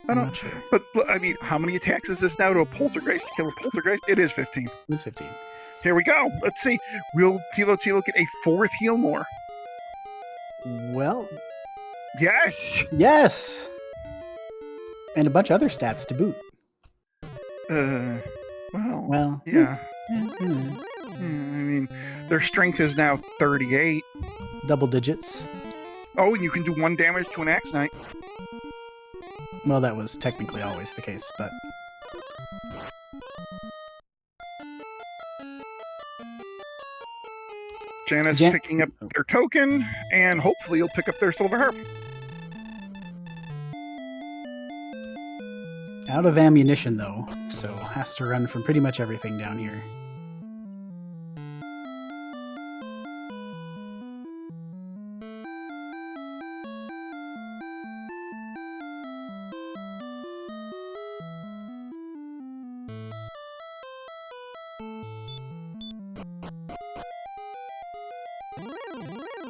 I'm not sure. But, I mean, how many attacks is this now to a Poltergeist to kill a Poltergeist? It is 15. It's 15. Here we go. Let's see. Will Thilotilo get a 4th heal more? Well... Yes! Yes! And a bunch of other stats to boot. Well, yeah. I mean, their strength is now 38. Double digits. Oh, and you can do 1 damage to an Axe Knight. Well, that was technically always the case, but... Janus picking up their token, and hopefully he'll pick up their silver harp. Out of ammunition, though, so has to run from pretty much everything down here.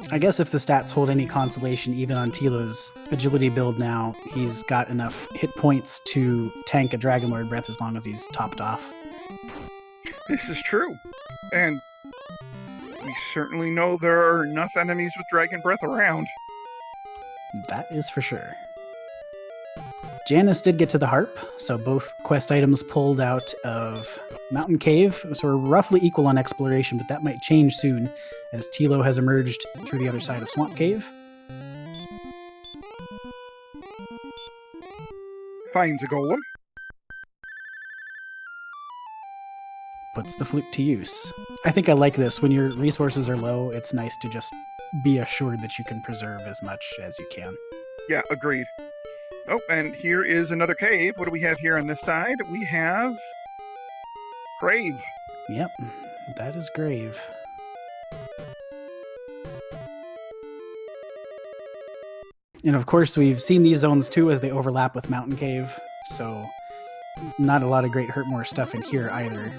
I guess if the stats hold any consolation, even on Tilo's agility build now, he's got enough hit points to tank a Dragonlord breath as long as he's topped off. This is true. And we certainly know there are enough enemies with Dragon Breath around. That is for sure. Janus did get to the harp, so both quest items pulled out of Mountain Cave, so we're roughly equal on exploration, but that might change soon as Tilo has emerged through the other side of Swamp Cave. Finds a golem. Puts the flute to use. I think I like this. When your resources are low, it's nice to just be assured that you can preserve as much as you can. Yeah, agreed. Oh, and here is another cave. What do we have here on this side? We have Grave. Yep, that is Grave. And of course, we've seen these zones too as they overlap with Mountain Cave, so not a lot of great Hurtmore stuff in here either.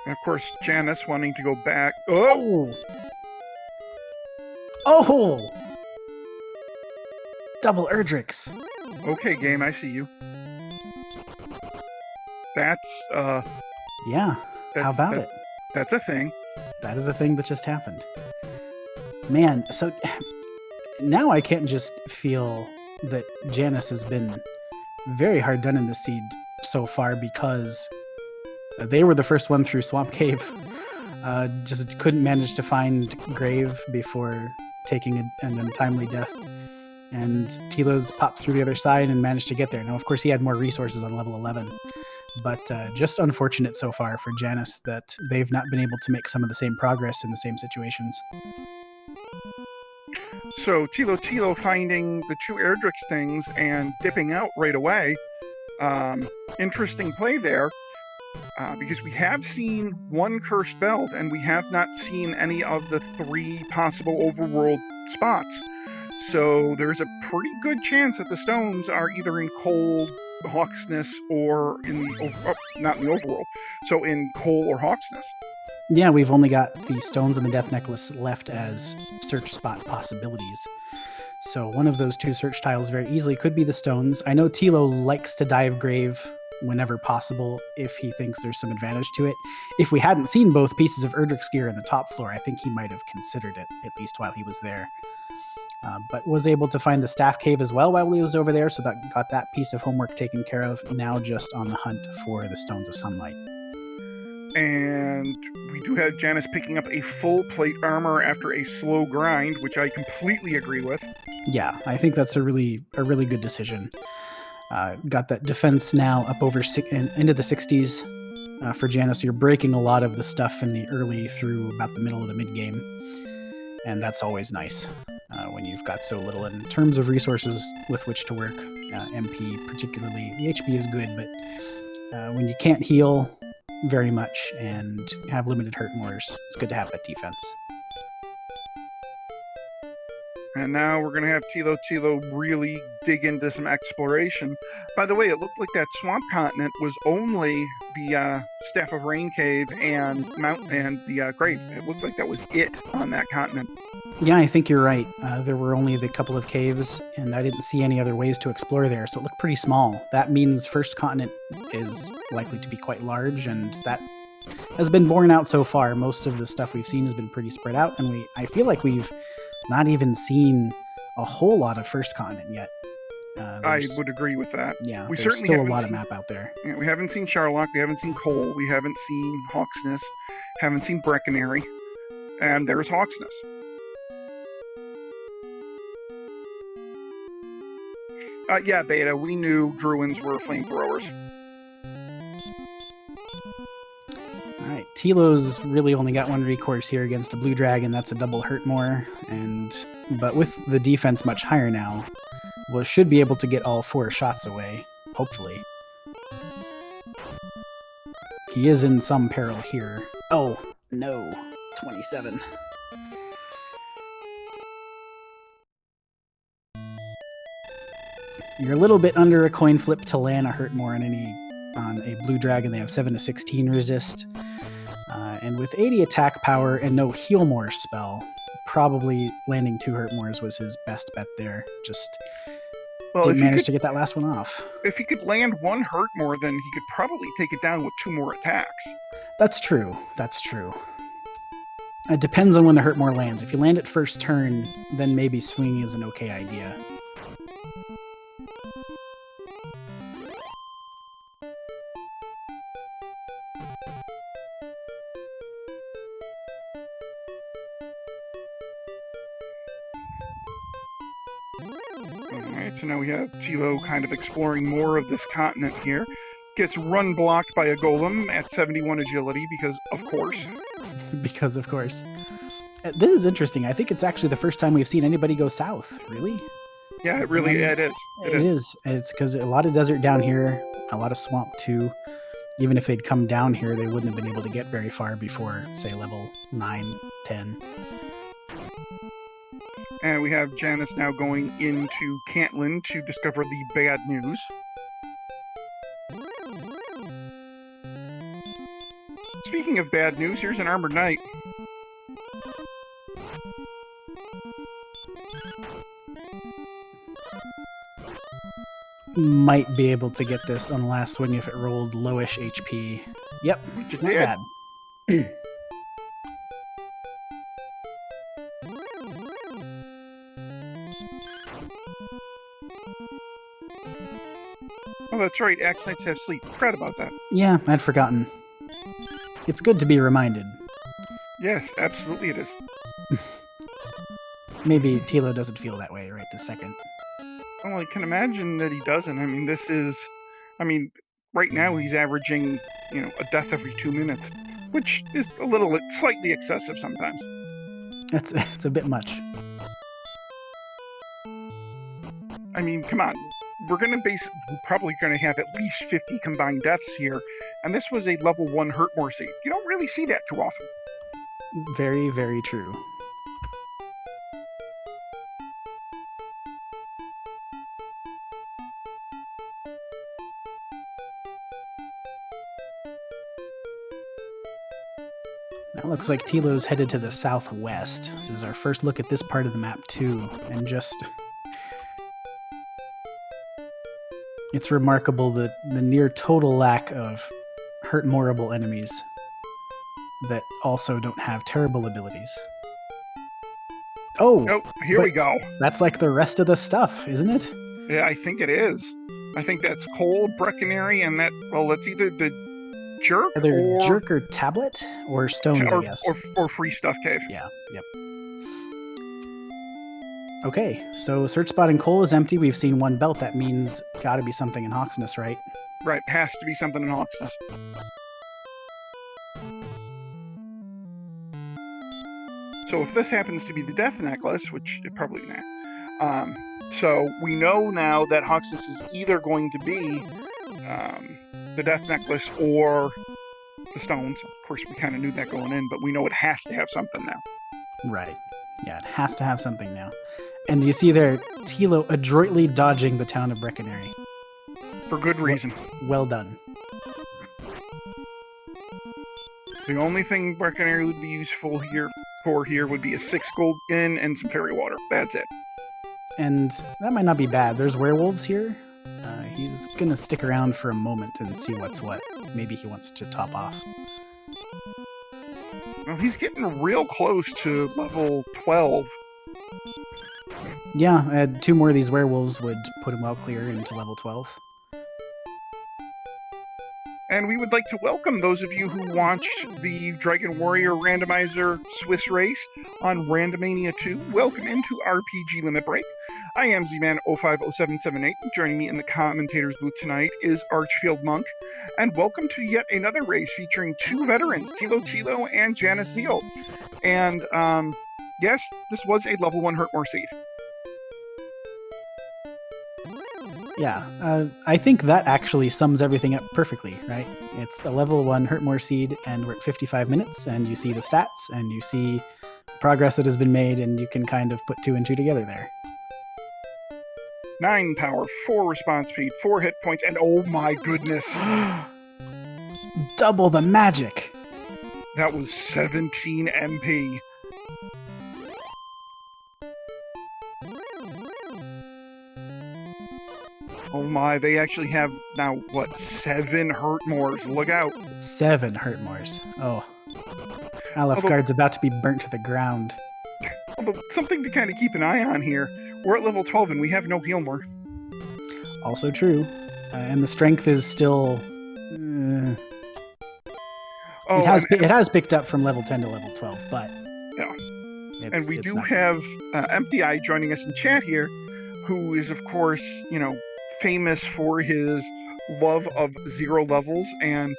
And of course, Janus wanting to go back. Oh! Oh! Double Erdrix. Okay, game, I see you. That's, Yeah, how about it? That's a thing. That is a thing that just happened. Man, so now I can't just feel that Janus has been very hard done in this seed so far because they were the first one through Swamp Cave. Just couldn't manage to find Grave before taking an untimely death. And Tilo's popped through the other side and managed to get there. Now, of course, he had more resources on level 11. But just unfortunate so far for Janus that they've not been able to make some of the same progress in the same situations. So Thilotilo finding the two Erdrix things and dipping out right away. Interesting play there. Because we have seen one cursed belt and we have not seen any of the three possible overworld spots. So there's a pretty good chance that the stones are either in Cold, Hawksness, or in the not in the overworld. So in Coal or Hawksness. Yeah, we've only got the stones and the Death Necklace left as search spot possibilities. So one of those two search tiles very easily could be the stones. I know Tilo likes to dive Grave whenever possible if he thinks there's some advantage to it. If we hadn't seen both pieces of Erdrix gear in the top floor, I think he might have considered it, at least while he was there. But was able to find the Staff Cave as well while he was over there, so that got that piece of homework taken care of. Now just on the hunt for the Stones of Sunlight. And we do have Janus picking up a full plate armor after a slow grind, which I completely agree with. Yeah, I think that's a really good decision. Got that defense now up over into the 60s for Janus. You're breaking a lot of the stuff in the early through about the middle of the mid game, and that's always nice when you've got so little in terms of resources with which to work. MP particularly, the HP is good, but when you can't heal very much and have limited Hurtmores, it's good to have that defense. And now we're going to have Thilotilo really dig into some exploration. By the way, it looked like that swamp continent was only the Staff of Rain Cave and the Grave. It looked like that was it on that continent. Yeah, I think you're right. There were only the couple of caves, and I didn't see any other ways to explore there, so it looked pretty small. That means First Continent is likely to be quite large, and that has been borne out so far. Most of the stuff we've seen has been pretty spread out, and I feel like we've not even seen a whole lot of First Continent yet. I would agree with that. Yeah, we there's certainly still a lot of map out there. Yeah, we haven't seen Charlock, we haven't seen Cole, we haven't seen Hawksness, haven't seen Breckenary, and there's Hawksness. Yeah, Beta, we knew Druins were flamethrowers. Alright, Tilo's really only got one recourse here against a blue dragon. That's a double hurt more, but with the defense much higher now, well, should be able to get all 4 shots away. Hopefully, he is in some peril here. Oh no, 27. You're a little bit under a coin flip to land a hurt more on a blue dragon. They have 7 to 16 resist. And with 80 attack power and no heal more spell, probably landing 2 hurt mores was his best bet there. Just didn't manage to get that last one off. If he could land 1 hurt more, then he could probably take it down with 2 more attacks. That's true. That's true. It depends on when the hurt more lands. If you land it first turn, then maybe swinging is an okay idea. Alright, so now we have Tilo kind of exploring more of this continent here. Gets run blocked by a golem at 71 agility because, of course. Because, of course. This is interesting. I think it's actually the first time we've seen anybody go south. Really? Yeah, it is. It is. It's because a lot of desert down here, a lot of swamp too. Even if they'd come down here, they wouldn't have been able to get very far before, say, level 9, 10. And we have Janus now going into Cantlin to discover the bad news. Speaking of bad news, here's an armored knight. Might be able to get this on the last swing if it rolled lowish HP. Yep, Which it not did. bad. Oh, that's right. Axe Knights have sleep. Forgot about that. Yeah, I'd forgotten. It's good to be reminded. Yes, absolutely it is. Maybe Tilo doesn't feel that way right this second. Well, I can imagine that he doesn't. I mean, right now he's averaging, a death every 2 minutes, which is slightly excessive sometimes. It's a bit much. I mean, come on. We're probably going to have at least 50 combined deaths here, and this was a level 1 hurt more save. You don't really see that too often. Very, very true. Now it looks like Tilo's headed to the southwest. This is our first look at this part of the map too, and just... It's remarkable the near total lack of hurt moreable enemies that also don't have terrible abilities. Oh, here we go. That's like the rest of the stuff, isn't it? Yeah, I think it is. I think that's Cold, Brecconary, and that's either the Jerk Jerk or Tablet or Stones, I guess. Or Free Stuff Cave. Yeah, yep. Okay, so search spot in coal is empty. We've seen 1 belt. That means gotta be something in Hawksness, right? Right, has to be something in Hawksness. So if this happens to be the Death Necklace, which it probably not, so we know now that Hawksness is either going to be the Death Necklace or the stones. Of course, we kind of knew that going in, but we know it has to have something now. Right. Yeah, it has to have something now. And you see there, Tilo adroitly dodging the town of Brecconary. For good reason. Well done. The only thing Brecconary would be useful here would be a 6 gold inn and some fairy water. That's it. And that might not be bad. There's werewolves here. He's gonna stick around for a moment and see what's what. Maybe he wants to top off. Well, he's getting real close to level 12. Yeah, 2 more of these werewolves would put him well clear into level 12. And we would like to welcome those of you who watched the Dragon Warrior Randomizer Swiss race on Randomania 2. Welcome into RPG Limit Break. I am Z-Man050778. Joining me in the commentator's booth tonight is Archfield Monk, and welcome to yet another race featuring two veterans, Thilotilo and JanusZeal. And yes, this was a level 1 Hurtmore seed. Yeah, I think that actually sums everything up perfectly, right? It's a level 1 Hurtmore seed, and we're at 55 minutes, and you see the stats, and you see progress that has been made, and you can kind of put 2 and 2 together there. 9 power, 4 response speed, 4 hit points, and oh my goodness! Double the magic! That was 17 MP. Oh my, they actually have now, what, 7 Hurtmores. Look out. 7 Hurtmores. Oh. Aleph Guard's about to be burnt to the ground. Although, something to kind of keep an eye on here. We're at level 12 and we have no Healmore. Also true. And the strength is still... It has picked up from level 10 to level 12, but... Yeah. And we do have Empty Eye joining us in chat here, who is, of course, famous for his love of 0 levels. And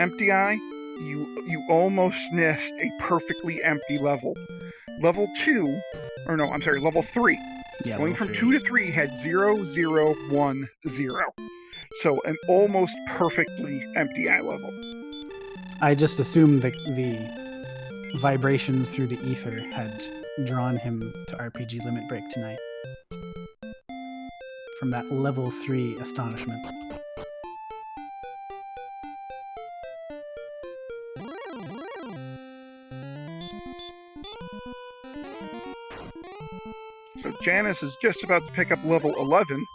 Empty Eye, you almost missed a perfectly empty level. Level 3. Yeah, going from 2 to 3 had 0, 0, 1, 0. So an almost perfectly empty eye level. I just assumed that the vibrations through the ether had drawn him to RPG Limit Break tonight. From that level 3 astonishment. So Janus is just about to pick up level 11.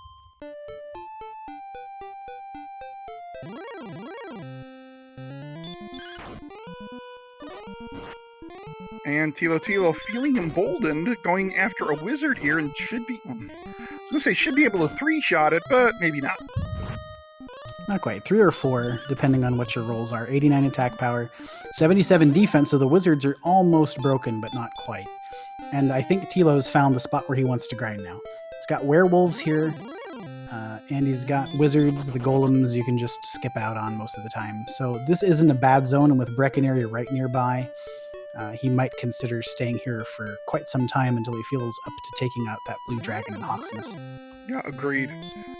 And Thilotilo feeling emboldened, going after a wizard here, and should be able to 3-shot it, but maybe not. Not quite. 3 or 4, depending on what your rolls are. 89 attack power, 77 defense, so the wizards are almost broken, but not quite. And I think Tilo's found the spot where he wants to grind now. He's got werewolves here, and he's got wizards, the golems you can just skip out on most of the time. So this isn't a bad zone, and with Brecon area right nearby, he might consider staying here for quite some time until he feels up to taking out that blue dragon in Hawksness. Yeah, agreed.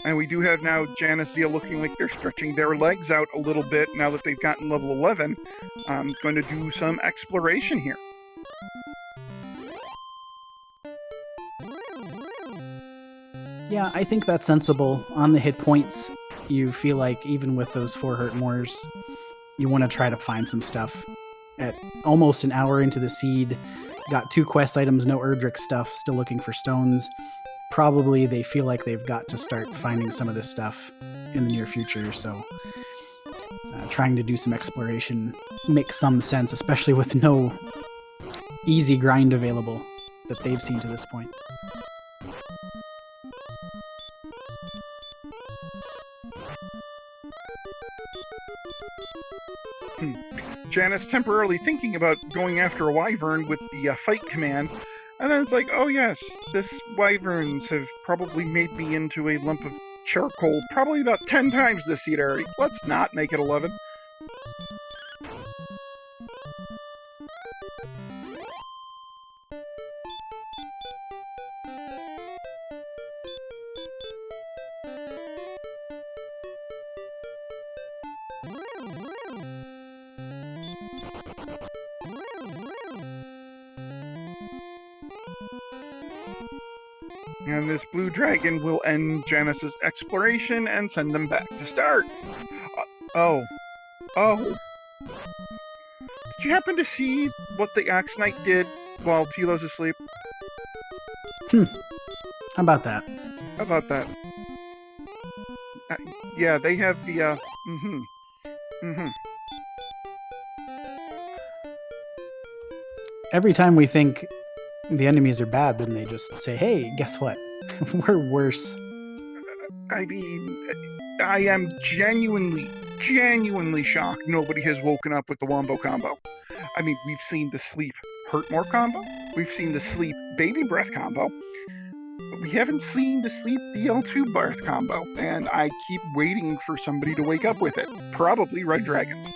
And we do have now JanusZeal looking like they're stretching their legs out a little bit now that they've gotten level 11. I'm going to do some exploration here. Yeah, I think that's sensible. On the hit points, you feel like even with those 4 Hurtmores, you want to try to find some stuff. At almost an hour into the seed, got 2 quest items, no Erdrick stuff, still looking for stones. Probably they feel like they've got to start finding some of this stuff in the near future, so trying to do some exploration makes some sense, especially with no easy grind available that they've seen to this point. Janus temporarily thinking about going after a wyvern with the fight command, and then it's like, oh yes, this wyverns have probably made me into a lump of charcoal probably about 10 times this seed already. Let's not make it 11. And this blue dragon will end Janus's exploration and send them back to start. Oh. Did you happen to see what the Axe Knight did while Tilo's asleep? How about that? Yeah, they have the, Every time we think the enemies are bad, then they just say, hey, guess what? We're worse. I mean, I am genuinely shocked nobody has woken up with the Wombo combo. I mean, we've seen the sleep Hurtmore combo. We've seen the sleep Baby Breath combo. we haven't seen the sleep DL2 Barth combo, and I keep waiting for somebody to wake up with it. Probably Red Dragons.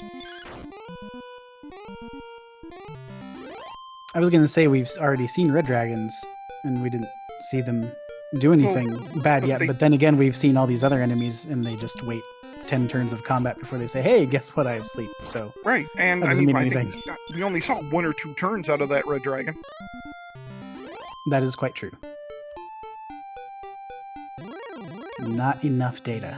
I was going to say we've already seen Red Dragons, and we didn't see them do anything bad yet. But then again, we've seen all these other enemies, and they just wait 10 turns of combat before they say, "Hey, guess what? I have sleep." So right, and that doesn't mean anything. We only saw 1 or 2 turns out of that Red Dragon. That is quite true. Not enough data.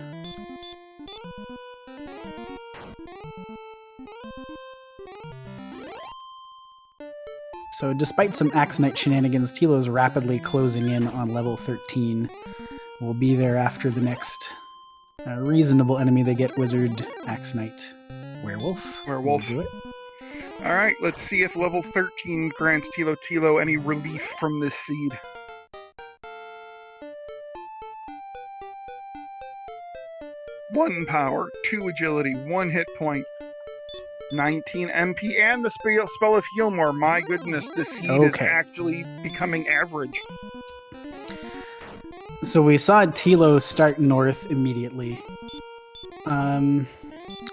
So despite some Axe Knight shenanigans, Tilo's rapidly closing in on level 13. We'll be there after the next reasonable enemy they get, Wizard, Axe Knight, Werewolf. We'll do it. All right, let's see if level 13 grants Thilotilo any relief from this seed. One power, 2 agility, 1 hit point, 19 MP, and the spell of Heal More. My goodness, this seed is actually becoming average. So we saw Tilo start north immediately.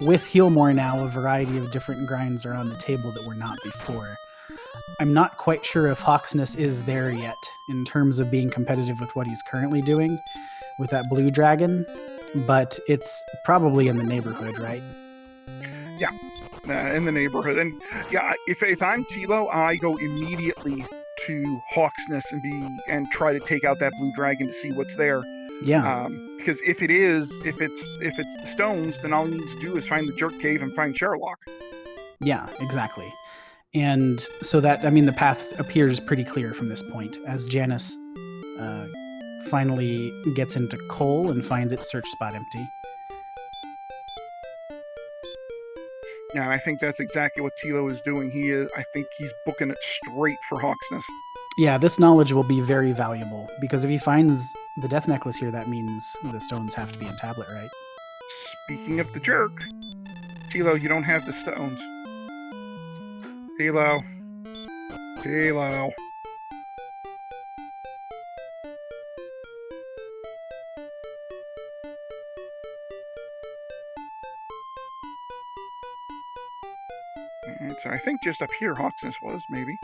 With Heal More now, a variety of different grinds are on the table that were not before. I'm not quite sure if Hawksness is there yet in terms of being competitive with what he's currently doing with that blue dragon, but it's probably in the neighborhood, right? Yeah, in the neighborhood. And yeah, if I'm Tilo, I go immediately to Hawksness and try to take out that blue dragon to see what's there. Yeah. Because if it's the stones, then all he needs to do is find the Jerk Cave and find Sherlock. Yeah, exactly. And so that, I mean, the path appears pretty clear from this point as Janus finally gets into coal and finds its search spot empty. Yeah, I think that's exactly what Tilo is doing. I think he's booking it straight for Hawksness. Yeah, this knowledge will be very valuable, because if he finds the death necklace here, that means the stones have to be in tablet, right? Speaking of the jerk, Tilo, you don't have the stones. Tilo. And so I think just up here Hawksness was, maybe.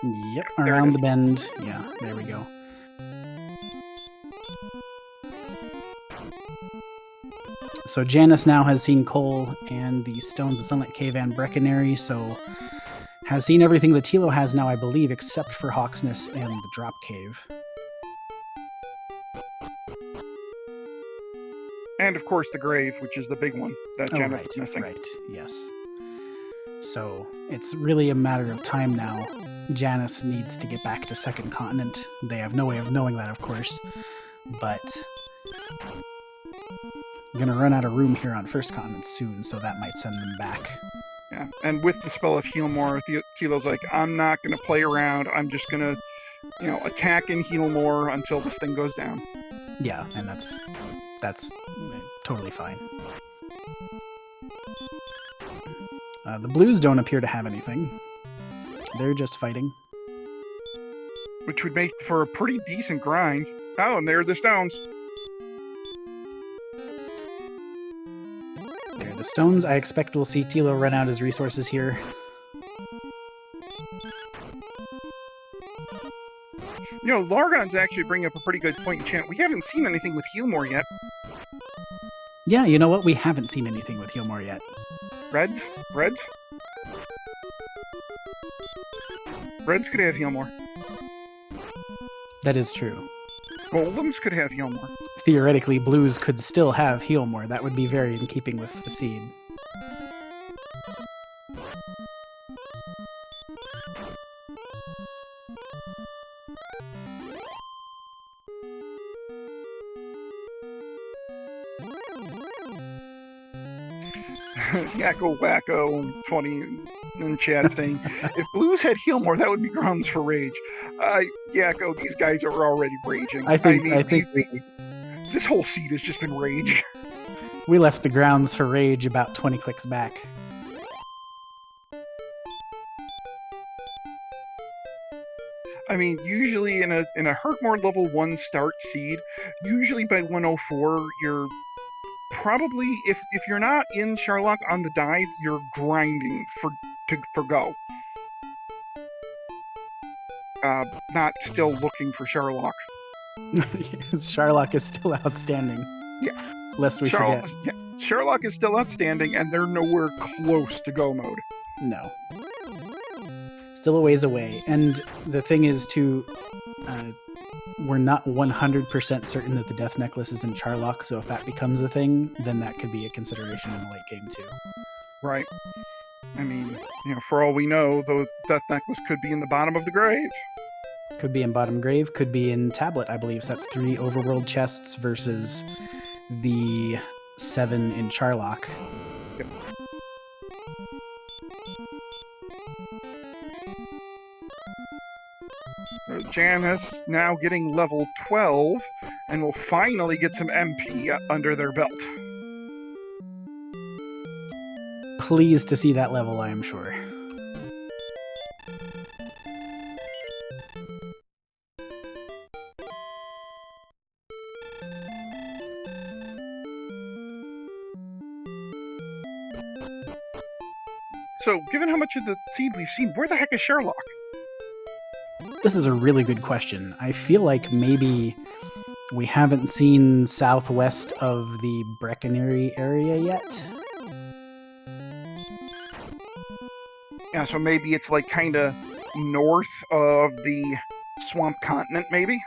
Yep, around the bend. Yeah, there we go. So Janus now has seen coal and the Stones of Sunlight Cave and Brecconary, so has seen everything that Tilo has now, I believe, except for Hawksness and the Drop Cave. And of course the grave, which is the big one that Janus is missing. Right, yes. So it's really a matter of time now. Janus needs to get back to Second Continent. They have no way of knowing that, of course, but I'm going to run out of room here on First Continent soon, so that might send them back. Yeah, and with the spell of Heal More, Tilo's like, I'm not going to play around. I'm just going to, attack and heal more until this thing goes down. Yeah, and that's totally fine. The Blues don't appear to have anything. They're just fighting. Which would make for a pretty decent grind. Oh, and there are the stones. There are the stones. I expect we'll see Tilo run out his resources here. Largon's actually bringing up a pretty good point in chat. We haven't seen anything with Heal More yet. Yeah, you know what? We haven't seen anything with Heal More yet. Reds could have Heal More. That is true. Golems could have Heal More. Theoretically, Blues could still have Heal More. That would be very in keeping with the seed. Yakko Wacko 20 in chat saying, if Blues had Heal More, that would be grounds for rage. Yakko, these guys are already raging. I think this whole seed has just been rage. We left the grounds for rage about 20 clicks back. I mean, usually in a Hurtmore level 1 start seed, usually by 104, you're probably, if you're not in Sherlock on the dive, you're grinding for go. Not still looking for Sherlock. Sherlock is still outstanding. Yeah. Lest we forget. Yeah, Sherlock is still outstanding, and they're nowhere close to go mode. No. Still a ways away. And the thing is, too, we're not 100% certain that the Death Necklace is in Sherlock, so if that becomes a thing, then that could be a consideration in the late game, too. Right. I mean, for all we know, the Death Necklace could be in the bottom of the grave. Could be in bottom grave, could be in tablet, I believe. So that's 3 overworld chests versus the 7 in Sherlock. Yep. So Janus now getting level 12, and will finally get some MP under their belt. Pleased to see that level, I am sure. So, given how much of the seed we've seen, where the heck is Sherlock? This is a really good question. I feel like maybe we haven't seen southwest of the Breckenary area yet. Yeah, so maybe it's like kind of north of the Swamp Continent, maybe?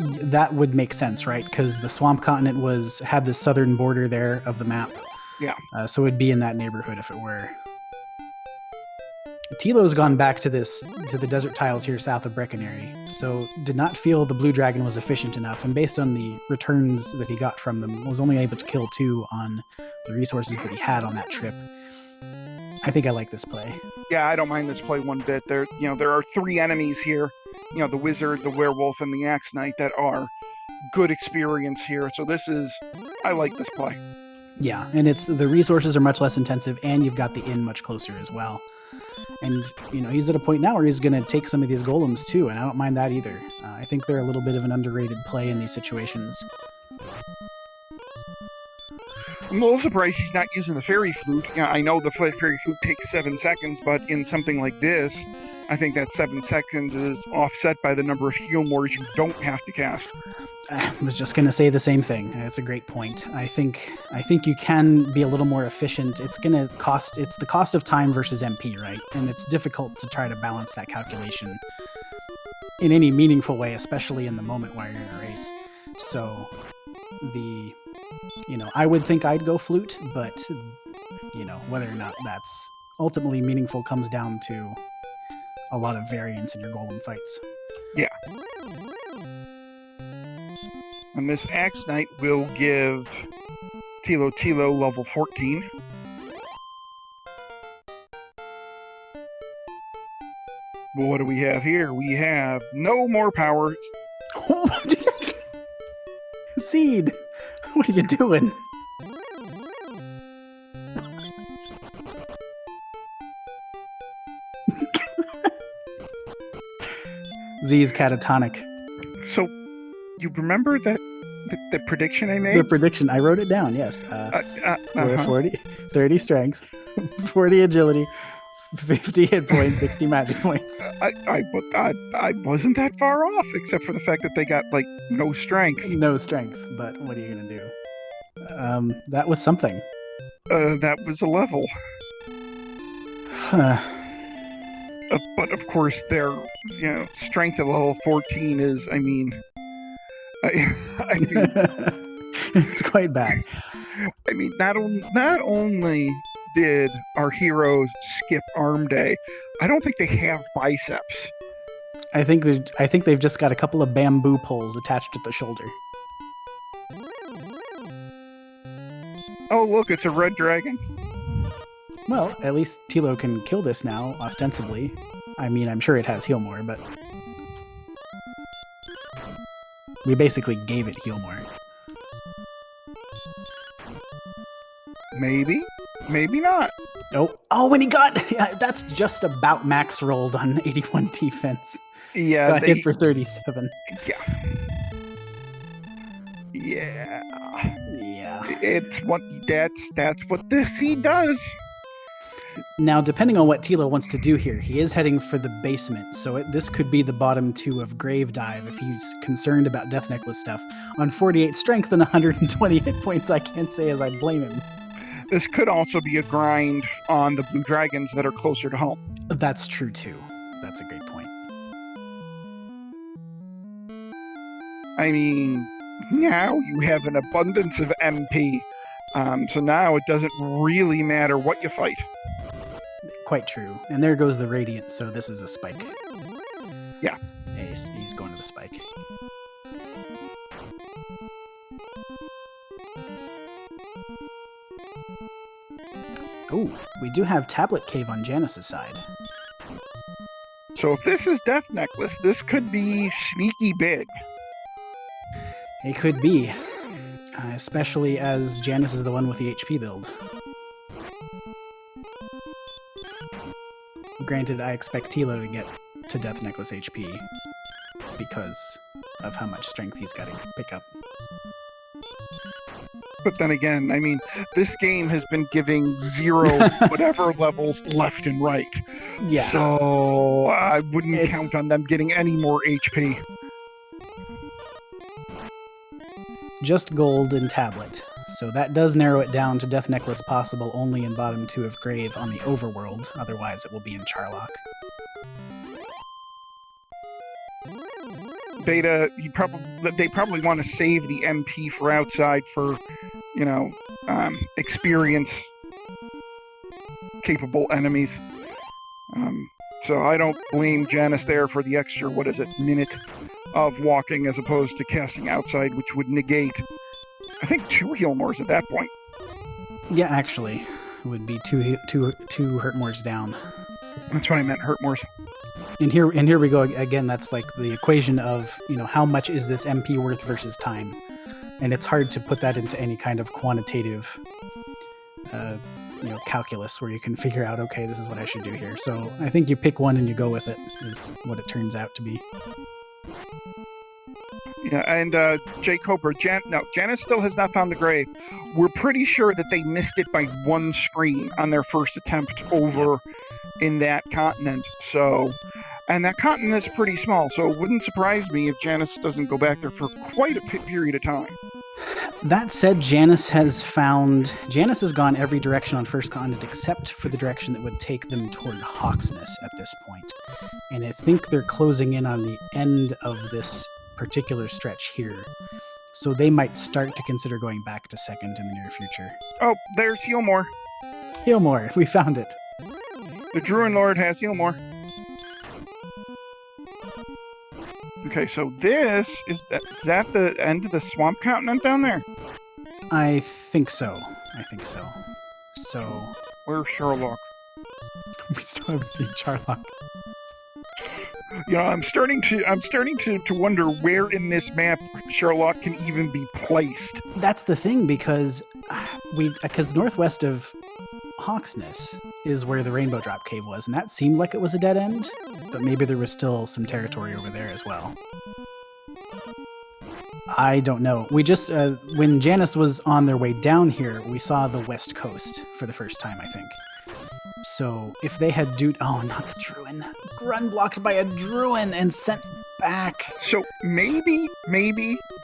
That would make sense, right? Because the Swamp Continent had the southern border there of the map. Yeah. So it'd be in that neighborhood if it were. Tilo's gone back to the desert tiles here south of Breckenary, so did not feel the Blue Dragon was efficient enough, and based on the returns that he got from them, was only able to kill 2 on the resources that he had on that trip. I think I like this play. Yeah, I don't mind this play one bit. There are 3 enemies here, the Wizard, the Werewolf, and the Axe Knight that are good experience here, so I like this play. Yeah, and the resources are much less intensive, and you've got the inn much closer as well. And, he's at a point now where he's going to take some of these golems too, and I don't mind that either. I think they're a little bit of an underrated play in these situations. I'm a little surprised he's not using the Fairy Flute. I know the Fairy Flute takes 7 seconds, but in something like this, I think that 7 seconds is offset by the number of heal mores you don't have to cast. I was just going to say the same thing. That's a great point. I think you can be a little more efficient. It's the cost of time versus MP, right? And it's difficult to try to balance that calculation in any meaningful way, especially in the moment while you're in a race. So I would think I'd go flute, but whether or not that's ultimately meaningful comes down to a lot of variance in your golem fights. Yeah. And this Axe Knight will give Thilotilo level 14. Well, what do we have here? We have no more power. Seed! What are you doing? Z's catatonic. So, you remember the prediction I made? The prediction, I wrote it down, yes. 30 strength, 40 agility, 50 hit points, 60 magic points. I wasn't that far off, except for the fact that they got, no strength. No strength, but what are you going to do? That was something. That was a level. But of course, their strength at level 14 is, I mean, it's quite bad. I mean, not only did our heroes skip arm day, I don't think they have biceps. I think they've just got a couple of bamboo poles attached at the shoulder. Oh, look, it's a red dragon. Well, at least Tilo can kill this now, ostensibly. I mean, I'm sure it has Healmore, but we basically gave it Healmore. Maybe. Maybe not. Oh, when he got... Yeah, that's just about max rolled on 81 defense. Yeah, Got hit for 37. yeah, yeah. Yeah. It's what that's what this he does. Now, depending on what Tilo wants to do here, he is heading for the basement, so this could be the bottom 2 of Grave Dive if he's concerned about Death Necklace stuff. On 48 strength and 120 hit points, I can't say as I blame him. This could also be a grind on the blue dragons that are closer to home. That's true, too. That's a great point. I mean, now you have an abundance of MP. So now it doesn't really matter what you fight. Quite true. And there goes the Radiant, so this is a spike. Yeah. He's going to the spike. Oh, we do have Tablet Cave on Janus's side. So if this is Death Necklace, this could be sneaky big. It could be. Especially as Janus is the one with the HP build. Granted, I expect Tilo to get to Death Necklace HP because of how much strength he's got to pick up. But then again, I mean, this game has been giving 0 whatever levels left and right. Yeah. So I wouldn't count on them getting any more HP. Just gold and tablet. So that does narrow it down to Death Necklace possible only in bottom 2 of Grave on the overworld. Otherwise, it will be in Charlock. Beta, they probably want to save the MP for outside for, experience capable enemies. So I don't blame Janus there for the extra, minute of walking as opposed to casting outside, which would negate, I think, 2 heal mores at that point. Yeah, actually, it would be two hurt mores down. That's what I meant, hurt mores. And here we go again. That's like the equation of how much is this MP worth versus time, and it's hard to put that into any kind of quantitative, calculus where you can figure out, okay, this is what I should do here. So I think you pick one and you go with it is what it turns out to be. Yeah, and J. Cobra, Janus still has not found the grave. We're pretty sure that they missed it by 1 screen on their first attempt over in that continent. So, and that continent is pretty small, so it wouldn't surprise me if Janus doesn't go back there for quite a period of time. That said, Janus has gone every direction on First Continent except for the direction that would take them toward Hawksness at this point. And I think they're closing in on the end of this particular stretch here. So they might start to consider going back to second in the near future. Oh, there's Healmore. Healmore, we found it. The Druid Lord has Healmore. Okay, so this is that the end of the swamp continent down there? I think so. So where's Sherlock? We still haven't seen Charlock. I'm starting to wonder where in this map Sherlock can even be placed. That's the thing, because northwest of Hawksness is where the Rainbow Drop Cave was, and that seemed like it was a dead end, but maybe there was still some territory over there as well. I don't know. We just, when Janus was on their way down here, we saw the west coast for the first time, I think. So if they had oh, not the Druin. Grun blocked by a Druin and sent back. So maybe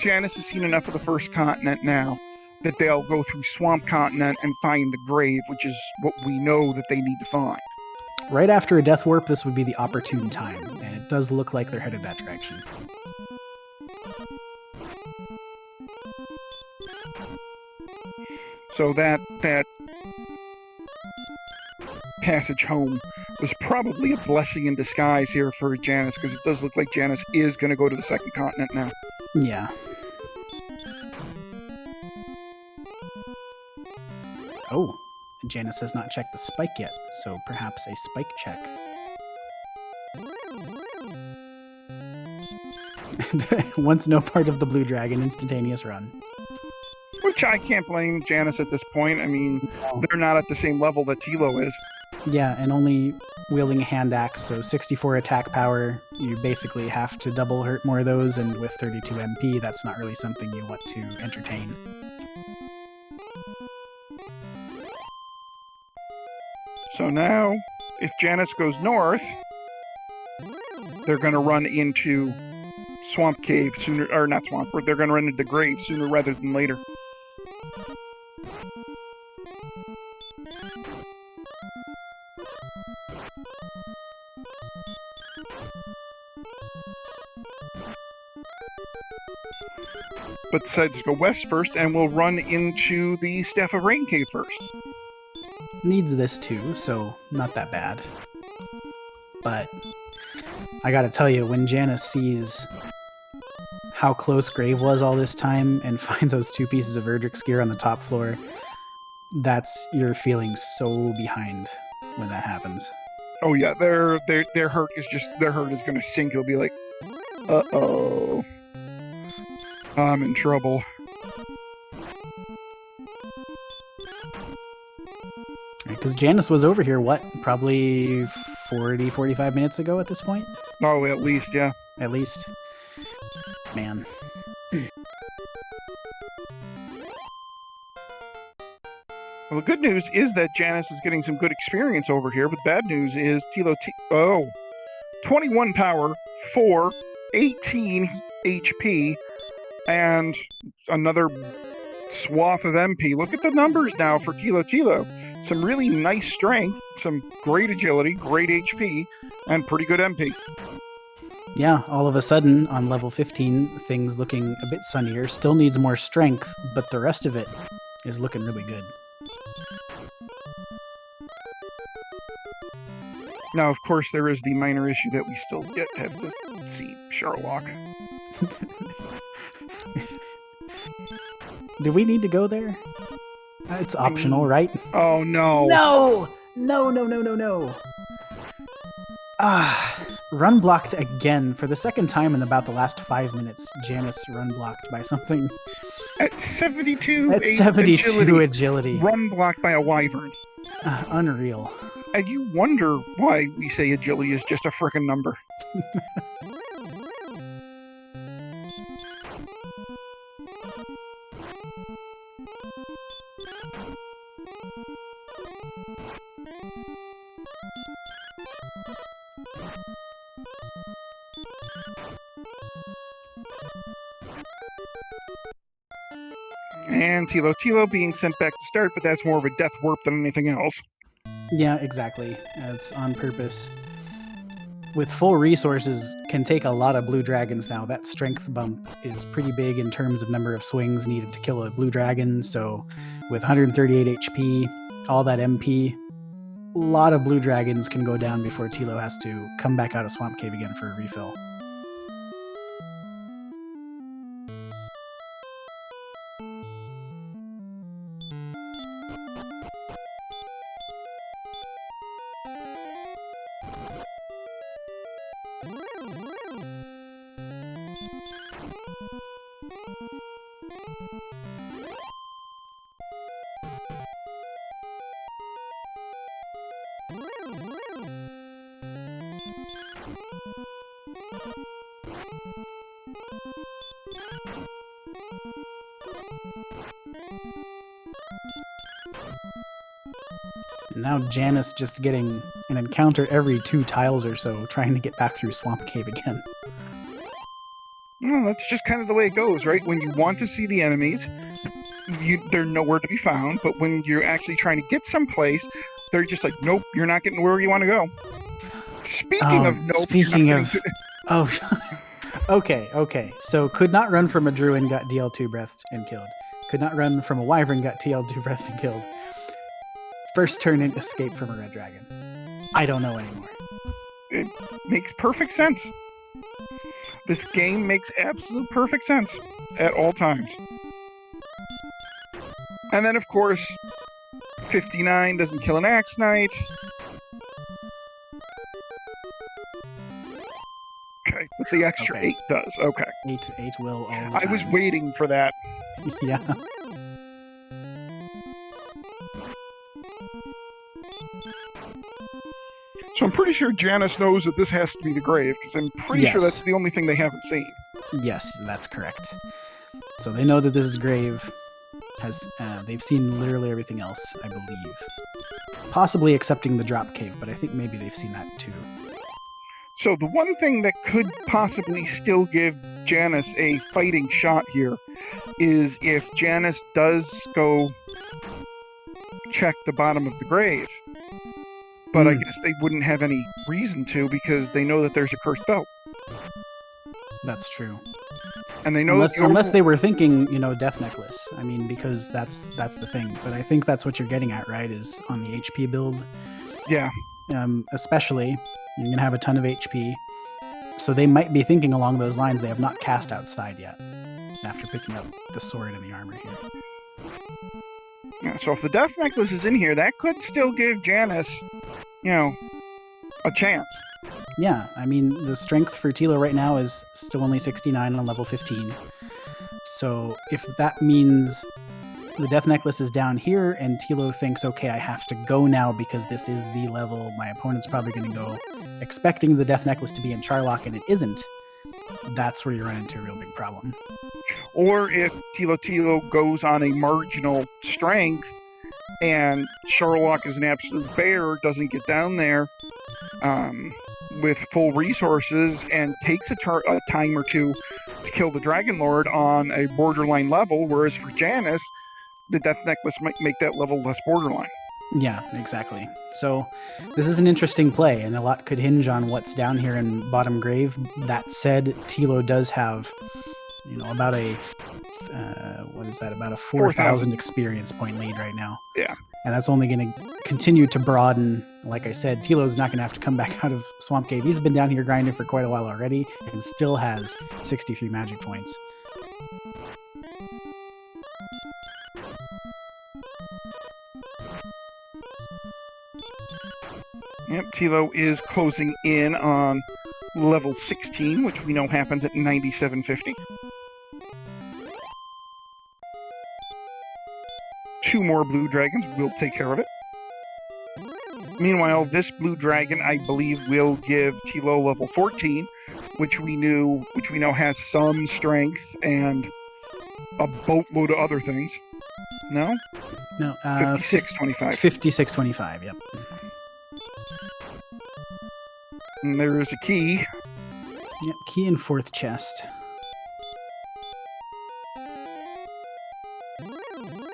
Janus has seen enough of the First Continent now that they'll go through Swamp Continent and find the grave, which is what we know that they need to find. Right after a Death Warp, this would be the opportune time, and it does look like they're headed that direction. So that passage home was probably a blessing in disguise here for Janus, because it does look like Janus is going to go to the second continent now. Yeah. Oh, Janus has not checked the spike yet, so perhaps a spike check. Once no part of the Blue Dragon, instantaneous run. Which I can't blame Janus at this point. I mean, they're not at the same level that Tilo is. Yeah, and only wielding a hand axe, so 64 attack power. You basically have to double hurt more of those, and with 32 MP, that's not really something you want to entertain. So now, if Janus goes north, they're going to run into Swamp Cave sooner, or not Swamp, or they're going to run into the grave sooner rather than later. But decides to go west first, and we'll run into the Staff of Rain Cave first. Needs this too, so not that bad. But I gotta tell you, when Janus sees how close Grave was all this time and finds those 2 pieces of Erdrick's gear on the top floor, you're feeling so behind when that happens. Oh yeah, their hurt is gonna sink. It'll be like, uh-oh, I'm in trouble. Because Janus was over here, probably 40, 45 minutes ago at this point? Oh, at least, yeah. At least. Man. Well, the good news is that Janus is getting some good experience over here, but bad news is Thilotilo, 21 power, 4, 18 HP, and another swath of MP. Look at the numbers now for Thilotilo. Some really nice strength, some great agility, great HP, and pretty good MP. Yeah, all of a sudden, on level 15, things looking a bit sunnier. Still needs more strength, but the rest of it is looking really good. Now, of course, there is the minor issue that we still have to see Sherlock. Do we need to go there? It's optional, right? Oh, no. No! No. Run blocked again. For the second time in about the last 5 minutes, Janus run blocked by something. At 72 At 72 agility. Run blocked by a wyvern. Unreal. And you wonder why we say agility is just a frickin' number. And Thilotilo being sent back to start, but that's more of a death warp than anything else. Yeah, exactly. It's on purpose. With full resources, can take a lot of blue dragons now. That strength bump is pretty big in terms of number of swings needed to kill a blue dragon. So with 138 HP, all that MP, a lot of blue dragons can go down before Tilo has to come back out of Swamp Cave again for a refill. And now Janus just getting an encounter every 2 tiles or so, trying to get back through Swamp Cave again. Well, that's just kind of the way it goes, right? When you want to see the enemies, they're nowhere to be found. But when you're actually trying to get someplace, they're just like, nope, you're not getting where you want to go. Speaking of nope. Speaking of... Oh, okay. So could not run from a druid, got DL2 breathed and killed. Could not run from a wyvern, got TL2 breathed and killed. First turn in escape from a red dragon. I don't know anymore. It makes perfect sense. This game makes absolute perfect sense at all times. And then, of course, 59 doesn't kill an Axe Knight. Okay, but the extra 8 does. Okay. 8 will all the time. I was waiting for that. Yeah. So I'm pretty sure Janus knows that this has to be the grave, because I'm pretty sure that's the only thing they haven't seen. Yes, that's correct. So they know that this is grave. They've seen literally everything else, I believe. Possibly excepting the drop cave, but I think maybe they've seen that too. So the one thing that could possibly still give Janus a fighting shot here is if Janus does go check the bottom of the grave. But I guess they wouldn't have any reason to, because they know that there's a cursed belt. That's true. And they know unless they were thinking, death necklace. I mean, because that's the thing. But I think that's what you're getting at, right? Is on the HP build. Yeah. Especially, you're gonna have a ton of HP, so they might be thinking along those lines. They have not cast outside yet, after picking up the sword and the armor here. Yeah. So if the death necklace is in here, that could still give Janus, a chance. Yeah, I mean, the strength for Tilo right now is still only 69 on level 15. So if that means the death necklace is down here and Tilo thinks, okay, I have to go now because this is the level my opponent's probably going to go, expecting the death necklace to be in Charlock and it isn't, that's where you run into a real big problem. Or if Thilotilo goes on a marginal strength and Charlock is an absolute bear, doesn't get down there with full resources and takes a time or two to kill the Dragon Lord on a borderline level, whereas for Janus, the death necklace might make that level less borderline. Yeah, exactly. So this is an interesting play, and a lot could hinge on what's down here in bottom grave. That said, Tilo does have, about a about a 4,000 experience point lead right now. Yeah. And that's only going to continue to broaden. Like I said, Tilo's not going to have to come back out of Swamp Cave. He's been down here grinding for quite a while already and still has 63 magic points. Yep, Tilo is closing in on level 16, which we know happens at 9750. 2 more blue dragons will take care of it. Meanwhile, this blue dragon, I believe, will give Tilo level 14, which we know has some strength and a boatload of other things. No? No. 5625. 5625, yep. And there is a key. Yep, key in 4th chest.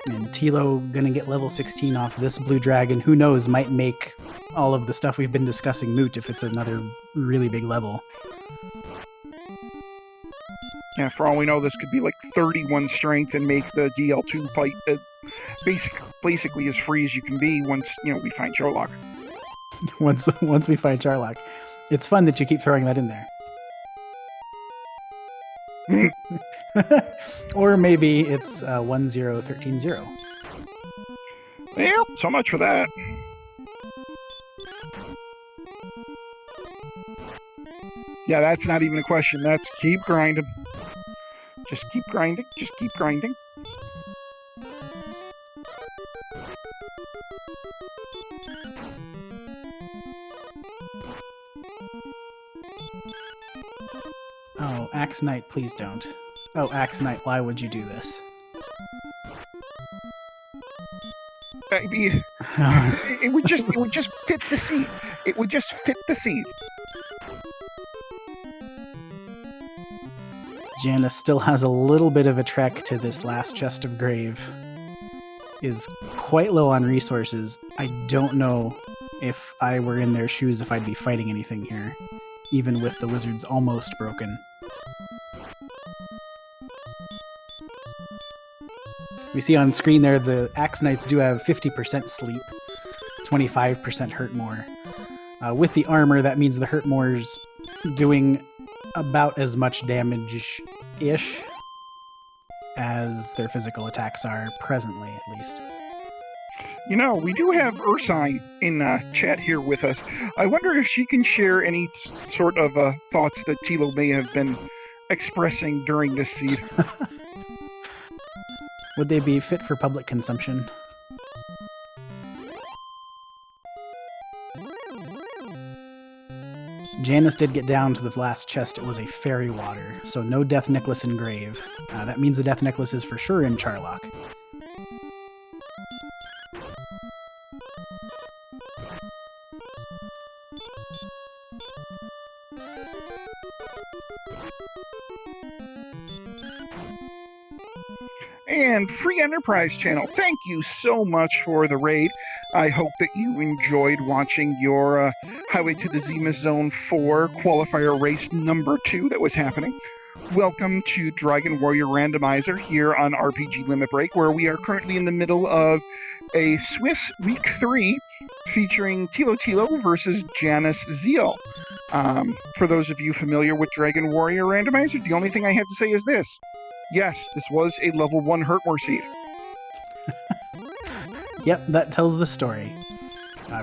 And Tilo gonna get level 16 off this blue dragon. Who knows, might make all of the stuff we've been discussing moot if it's another really big level. Yeah, for all we know, this could be like 31 strength and make the DL2 fight basically as free as you can be once, we find Charlock. once we find Charlock. It's fun that you keep throwing that in there. Or maybe it's 10130. Well, so much for that. Yeah, that's not even a question. That's keep grinding. Just keep grinding. Just keep grinding. Oh, Axe Knight, please don't. Oh, Axe Knight, why would you do this? I mean, it would just fit the scene. It would just fit the scene. Janus still has a little bit of a trek to this last chest of grave. Is quite low on resources. I don't know if I were in their shoes if I'd be fighting anything here, even with the wizards almost broken. We see on screen there the Axe Knights do have 50% sleep, 25% hurt more. With the armor, that means the hurt more's doing about as much damage-ish as their physical attacks are presently, at least. We do have Ursine in chat here with us. I wonder if she can share any sort of thoughts that Tilo may have been expressing during this seed. Would they be fit for public consumption? Janus did get down to the last chest. It was a fairy water, so no death necklace in grave. That means the death necklace is for sure in Charlock. And Free Enterprise Channel, thank you so much for the raid. I hope that you enjoyed watching your Highway to the Zenith Zone 4 qualifier race number 2 that was happening. Welcome to Dragon Warrior Randomizer here on RPG Limit Break, where we are currently in the middle of a Swiss Week 3 featuring Thilotilo versus JanusZeal. For those of you familiar with Dragon Warrior Randomizer, the only thing I have to say is this. Yes, this was a level 1 Hurtmore seed. Yep, that tells the story.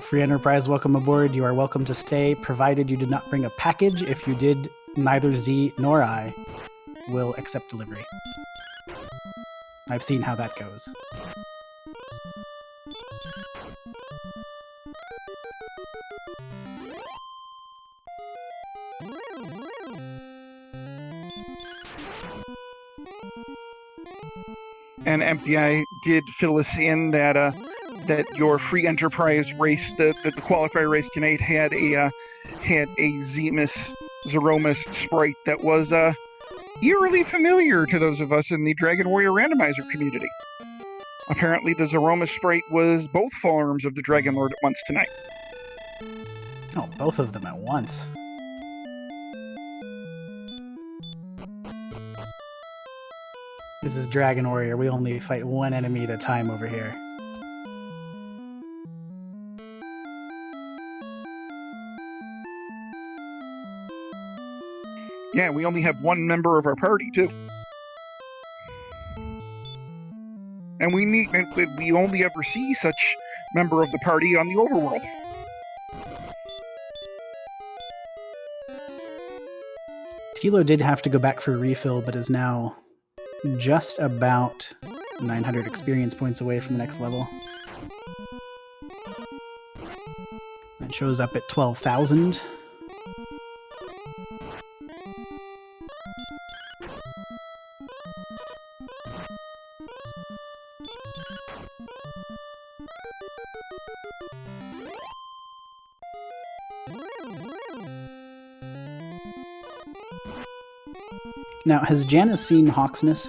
Free Enterprise, welcome aboard. You are welcome to stay, provided you did not bring a package. If you did, neither Z nor I will accept delivery. I've seen how that goes. And MPI did fill us in that your Free Enterprise race, the qualifier race tonight, had a Zeromus sprite that was eerily familiar to those of us in the Dragon Warrior Randomizer community. Apparently, the Zeromus sprite was both forms of the Dragon Lord at once tonight. Oh, both of them at once. This is Dragon Warrior. We only fight one enemy at a time over here. Yeah, we only have one member of our party, too. And we only ever see such member of the party on the overworld. Tilo did have to go back for a refill, but is now just about 900 experience points away from the next level. That shows up at 12,000. Now, has Janus seen Hawksness?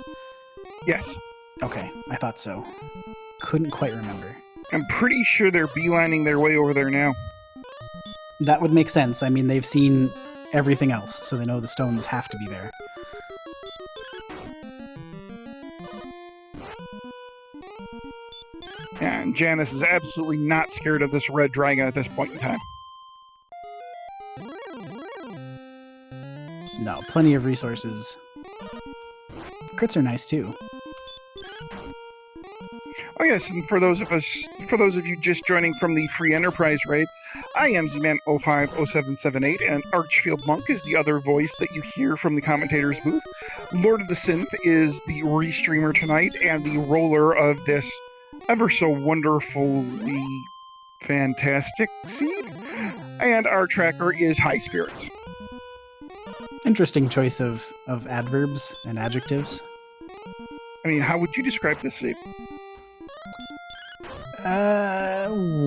Yes. Okay, I thought so. Couldn't quite remember. I'm pretty sure they're beelining their way over there now. That would make sense. I mean, they've seen everything else, so they know the stones have to be there. And Janus is absolutely not scared of this red dragon at this point in time. No, plenty of resources. Crits are nice too. Oh yes, and for those of you just joining from the Free Enterprise raid, I am Z-Man050778, and Archfield Monk is the other voice that you hear from the commentator's booth. Lord of the Synth is the restreamer tonight and the roller of this ever so wonderfully fantastic seed. And our tracker is High Spirits. Interesting choice of adverbs and adjectives. I mean, how would you describe this seed?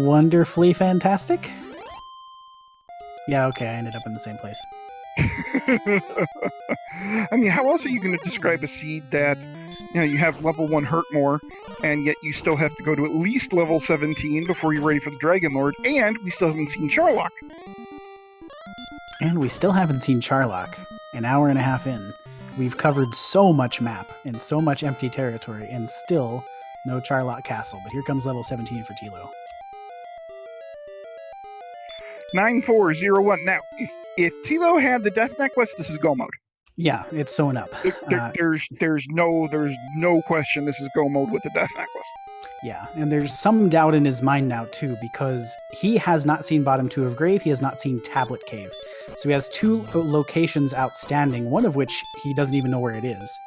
Wonderfully fantastic? Yeah, okay, I ended up in the same place. I mean, how else are you going to describe a seed that, you know, you have level 1 Hurtmore, and yet you still have to go to at least level 17 before you're ready for the Dragon Lord, and we still haven't seen Charlock. And we still haven't seen Charlock. An hour and a half in. We've covered so much map and so much empty territory, and still no Charlock Castle. But here comes level 17 for Tilo. 9401. Now, if Tilo had the Death Necklace, this is go mode. Yeah, it's sewn up. There's no question this is go mode with the Death Necklace. Yeah, and there's some doubt in his mind now, too, because he has not seen Bottom 2 of Grave, he has not seen Tablet Cave. So he has 2 locations outstanding, one of which he doesn't even know where it is.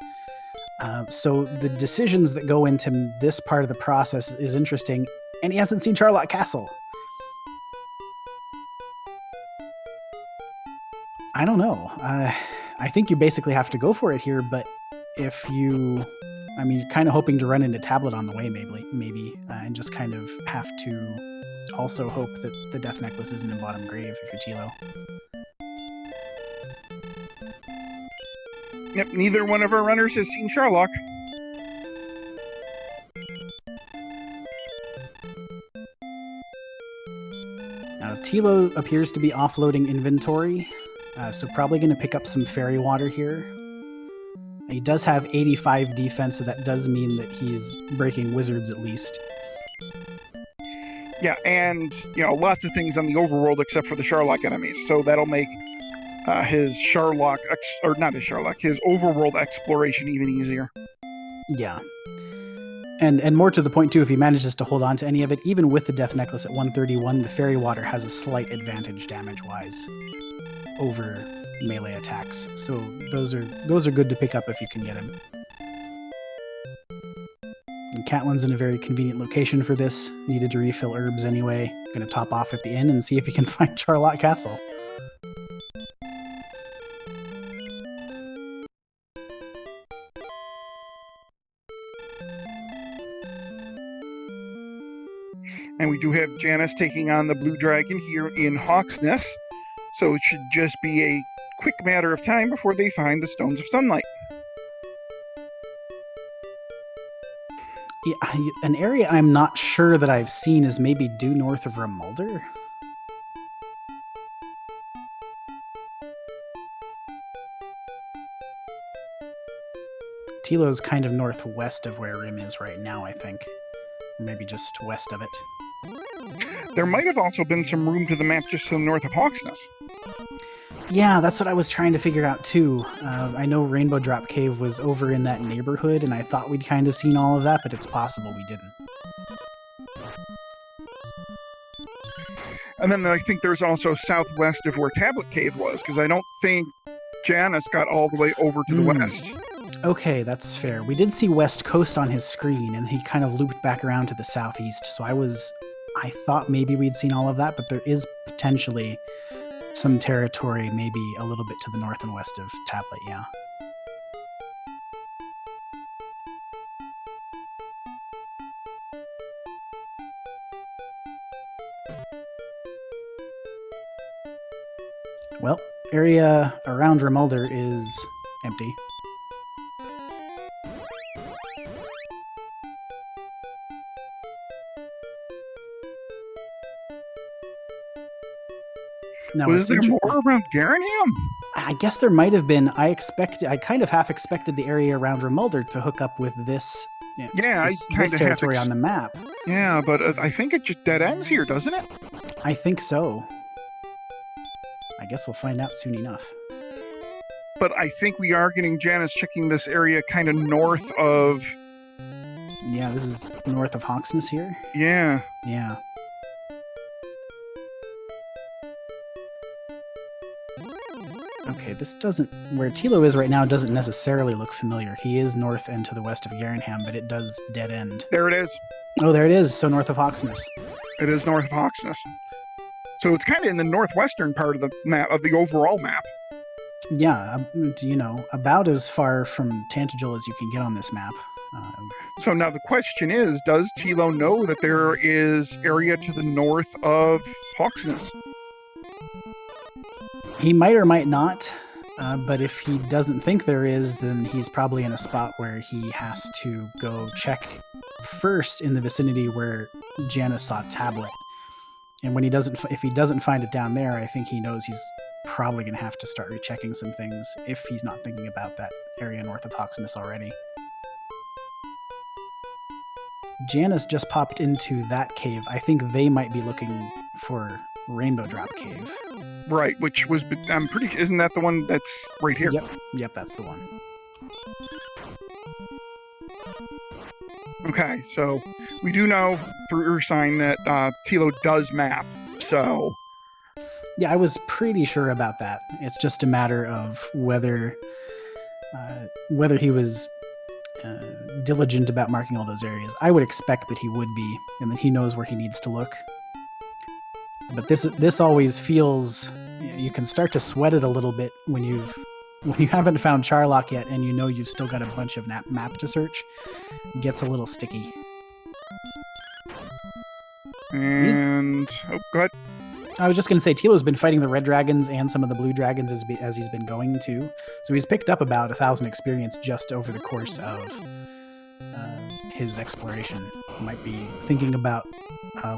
So the decisions that go into this part of the process is interesting, and he hasn't seen Charlock Castle. I don't know. I think you basically have to go for it here, but if you, I mean, you're kind of hoping to run into Tablet on the way, maybe, and just kind of have to also hope that the Death Necklace isn't in bottom grave if you're Tilo. Yep, neither one of our runners has seen Sherlock. Now, Tilo appears to be offloading inventory, so probably going to pick up some fairy water here. He does have 85 defense, so that does mean that he's breaking wizards at least. Yeah, and lots of things on the overworld except for the Sherlock enemies. So that'll make his overworld exploration even easier. Yeah. And more to the point too, if he manages to hold on to any of it, even with the Death Necklace at 131, the fairy water has a slight advantage damage-wise over melee attacks. So those are good to pick up if you can get him. And Catelyn's in a very convenient location for this. Needed to refill herbs anyway. Going to top off at the inn and see if he can find Charlotte Castle. And we do have Janus taking on the Blue Dragon here in Hawksness. So it should just be a quick matter of time before they find the Stones of Sunlight. Yeah, an area I'm not sure that I've seen is maybe due north of Remulder. Tilo's kind of northwest of where Rim is right now, I think. Or maybe just west of it. There might have also been some room to the map just to the north of Hawksness. Yeah, that's what I was trying to figure out too. I know Rainbow Drop Cave was over in that neighborhood, and I thought we'd kind of seen all of that, but it's possible we didn't. And then I think there's also southwest of where Tablet Cave was, because I don't think Janus got all the way over to the west. Okay, that's fair. We did see West Coast on his screen, and he kind of looped back around to the southeast, so I thought maybe we'd seen all of that, but there is potentially some territory maybe a little bit to the north and west of Tablet, yeah. Well, area around Remulder is empty. Now, was there more around Garenham? I guess there might have been. I kind of half expected the area around Remulder to hook up with this territory on the map. Yeah, but I think it just dead ends here, doesn't it? I think so. I guess we'll find out soon enough. But I think we are getting Janus checking this area kind of north of... Yeah, this is north of Hawksness here? Yeah. Yeah. Okay, this doesn't... Where Tilo is right now doesn't necessarily look familiar. He is north and to the west of Garenham, but it does dead end. There it is. Oh, there it is. So north of Hawksness. It is north of Hawksness. So it's kind of in the northwestern part of the map, of the overall map. Yeah, about as far from Tantagel as you can get on this map. So now the question is, does Tilo know that there is area to the north of Hawksness? He might or might not, but if he doesn't think there is, then he's probably in a spot where he has to go check first in the vicinity where Janus saw Tablet. And when if he doesn't find it down there, I think he knows he's probably going to have to start rechecking some things if he's not thinking about that area north of Hawksness already. Janus just popped into that cave. I think they might be looking for Rainbow Drop Cave. Right, which was, isn't that the one that's right here? Yep, that's the one. Okay, so we do know through Ursine that Tilo does map, so... Yeah, I was pretty sure about that. It's just a matter of whether he was diligent about marking all those areas. I would expect that he would be, and that he knows where he needs to look. But this always feels you can start to sweat it a little bit when you haven't found Charlock yet, and you know you've still got a bunch of map to search. It gets a little sticky. And go ahead. I was just going to say, Tilo's been fighting the red dragons and some of the blue dragons as he's been going too. So he's picked up about 1,000 experience just over the course of his exploration. Might be thinking about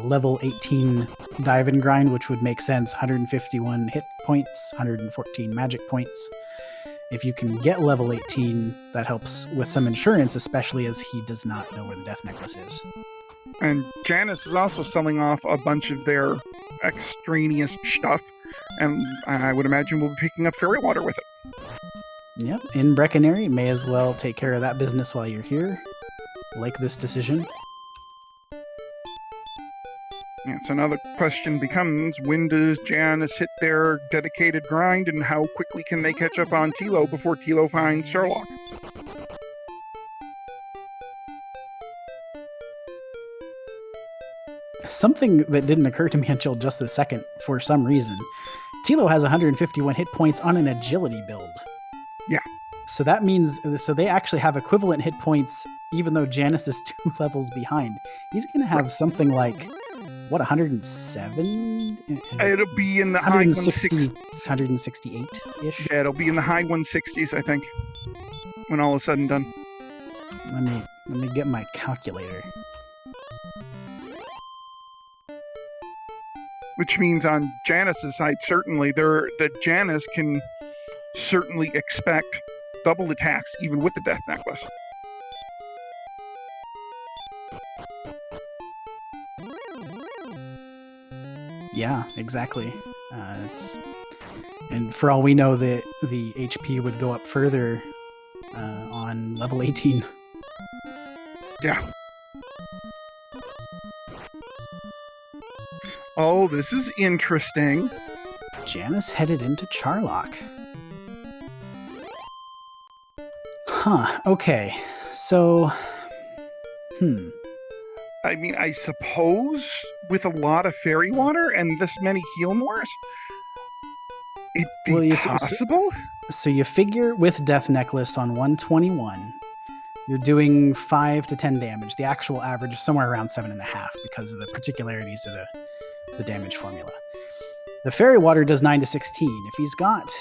level 18 dive and grind, which would make sense. 151 hit points, 114 magic points. If you can get level 18, that helps with some insurance, especially as he does not know where the death necklace is. And Janus is also selling off a bunch of their extraneous stuff, and I would imagine we'll be picking up fairy water with it. Yep, in Brecconary, may as well take care of that business while you're here. Like this decision. Yeah, so now the question becomes, when does Janus hit their dedicated grind, and how quickly can they catch up on Tilo before Tilo finds Sherlock? Something that didn't occur to me until just this second, for some reason. Tilo has 151 hit points on an agility build. Yeah. So that means, so they actually have equivalent hit points, even though Janus is 2 levels behind. He's going to have something like, what, 107? It'll be in the high 160s. 168-ish? Yeah, it'll be in the high 160s, I think, when all is said and done. Let me get my calculator. Which means on Janus's side, certainly, that Janus can certainly expect double attacks even with the death necklace. Yeah, exactly. And for all we know, the HP would go up further on level 18. Yeah. Oh, this is interesting. Janus headed into Charlock. Huh, okay. So, I mean, I suppose with a lot of fairy water and this many heal mores, it'd be possible? So you figure with Death Necklace on 121, you're doing 5 to 10 damage. The actual average is somewhere around 7.5 because of the particularities of the damage formula. The fairy water does 9 to 16. If he's got...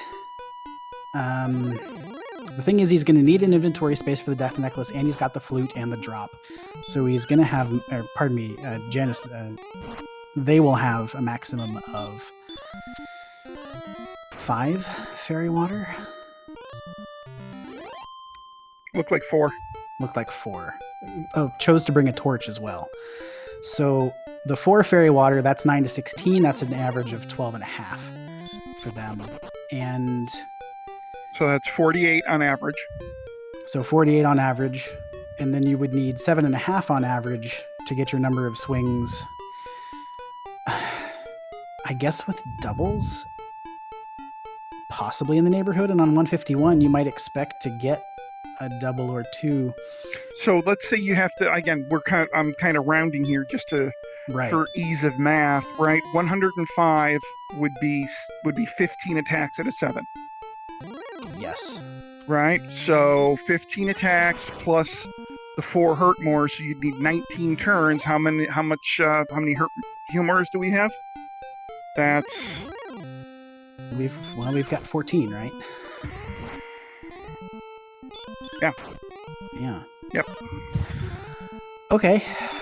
the thing is, he's going to need an inventory space for the Death Necklace, and he's got the flute and the drop. So he's going to have... Janus... they will have a maximum of 5 fairy water. Looked like 4. Looked like 4. Oh, chose to bring a torch as well. So the 4 fairy water, that's 9 to 16. That's an average of 12.5 for them. And so that's 48 on average. So 48 on average. And then you would need 7.5 on average to get your number of swings. I guess with doubles, possibly in the neighborhood. And on 151, you might expect to get a double or 2. So let's say you have to, again, I'm kind of rounding here just to for ease of math, right? 105 would be 15 attacks at a 7. Yes. Right? So 15 attacks plus the 4 hurt more, so you'd need 19 turns. How many hurt humors do we have? That's we've got 14, right? Yeah. Yeah. Yep. Okay.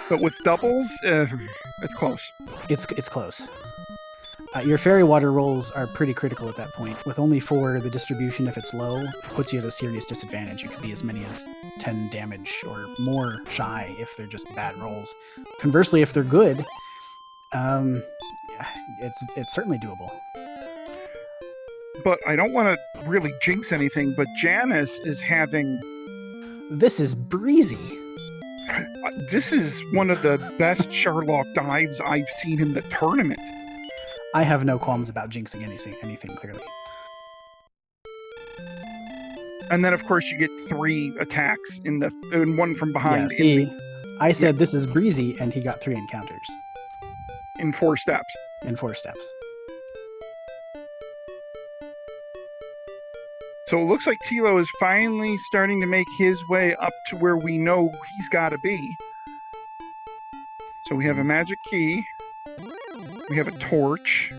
But with doubles, it's close. It's close. Your fairy water rolls are pretty critical at that point. With only 4, the distribution, if it's low, puts you at a serious disadvantage. You could be as many as 10 damage or more shy if they're just bad rolls. Conversely, if they're good, it's certainly doable. But I don't want to really jinx anything, but Janus is having... This is breezy. This is one of the best Sherlock dives I've seen in the tournament. I have no qualms about jinxing anything clearly. And then, of course, you get 3 attacks in one from behind. Yeah, see, I said this is breezy, and he got 3 encounters. In 4 steps. In 4 steps. So it looks like Tilo is finally starting to make his way up to where we know he's got to be. So we have a magic key. We have a torch.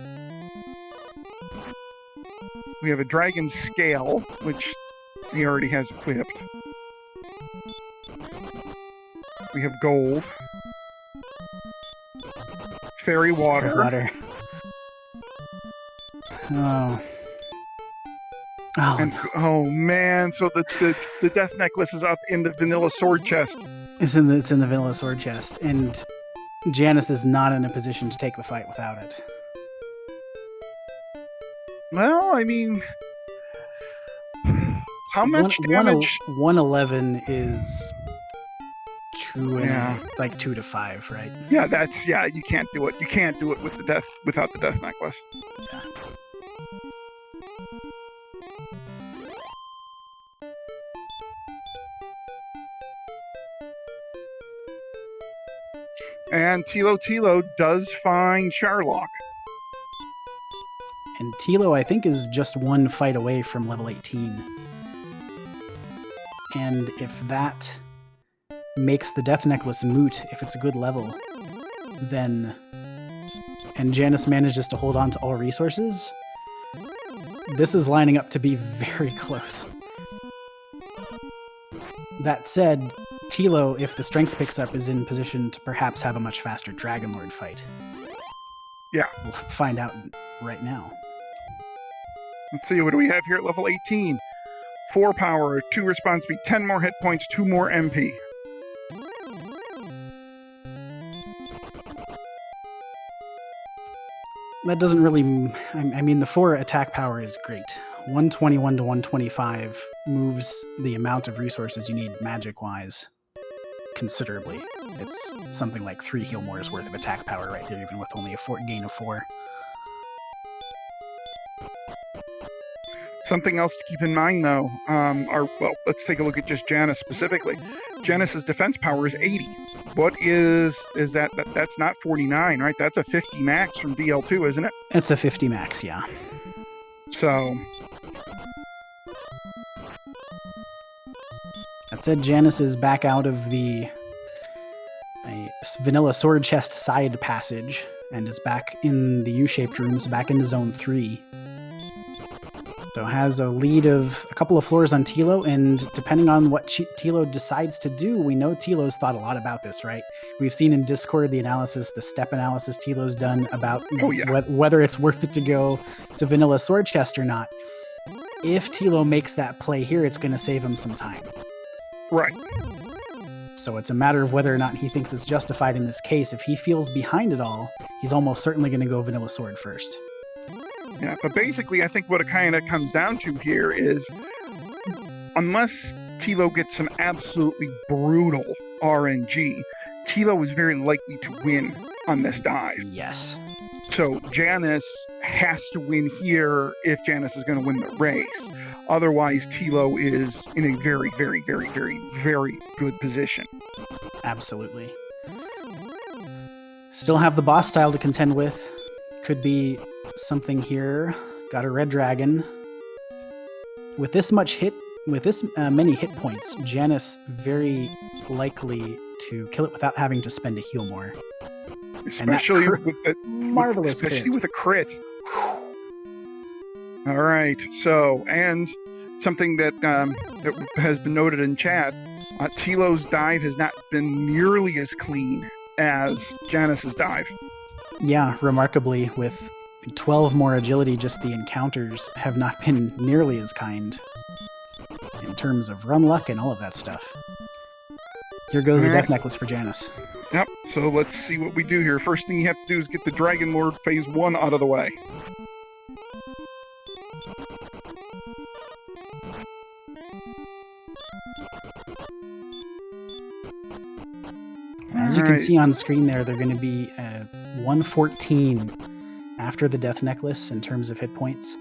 We have a dragon scale, which he already has equipped. We have gold. Fairy water. Water. Oh. Oh, And no. oh man, so the death necklace is up in the vanilla sword chest. It's in the vanilla sword chest, and Janus is not in a position to take the fight without it. Well, I mean, how much damage? 111 is Yeah. like 2 to 5, right? Yeah, you can't do it. You can't do it with without the death necklace. Yeah. And Thilotilo does find Sharlock. And Tilo, I think, is just one fight away from level 18. And if that makes the death necklace moot, if it's a good level, then... And Janus manages to hold on to all resources, this is lining up to be very close. That said, Tilo, if the strength picks up, is in position to perhaps have a much faster Dragon Lord fight. Yeah. We'll find out right now. Let's see, what do we have here at level 18? 4 power, 2 response speed, 10 more hit points, 2 more MP. That doesn't really... I mean, the 4 attack power is great. 121 to 125 moves the amount of resources you need magic-wise considerably. It's something like 3 heal mores worth of attack power right there, even with only a gain of 4. Something else to keep in mind, though, let's take a look at just Janus specifically. Janus's defense power is 80. What is that? That's not 49, right? That's a 50 max from DL2, isn't it? It's a 50 max, yeah. So... That said, Janus is back out of the vanilla sword chest side passage and is back in the U-shaped rooms, back into zone 3. So has a lead of a couple of floors on Tilo, and depending on what Tilo decides to do, we know Tilo's thought a lot about this, right? We've seen in Discord the step analysis Tilo's done about whether it's worth it to go to vanilla sword chest or not. If Tilo makes that play here, it's going to save him some time. Right. So it's a matter of whether or not he thinks it's justified in this case. If he feels behind it all, he's almost certainly going to go vanilla sword first. Yeah, but basically, I think what it kind of comes down to here is, unless Tilo gets some absolutely brutal RNG, Tilo is very likely to win on this dive. Yes. So Janus has to win here if Janus is going to win the race. Otherwise, Tilo is in a very, very, very, very, very good position. Absolutely. Still have the boss style to contend with. Could be something here. Got a red dragon. With this many hit points, Janus very likely to kill it without having to spend a heal more. Especially marvelous with a crit. All right. So, and something that has been noted in chat, Tilo's dive has not been nearly as clean as Janus's dive. Yeah, remarkably, with 12 more agility, just the encounters have not been nearly as kind in terms of run luck and all of that stuff. Here goes the death necklace for Janus. Yep, so let's see what we do here. First thing you have to do is get the Dragon Lord Phase 1 out of the way. As you can see on screen there, they're going to be 114 after the death necklace in terms of hit points.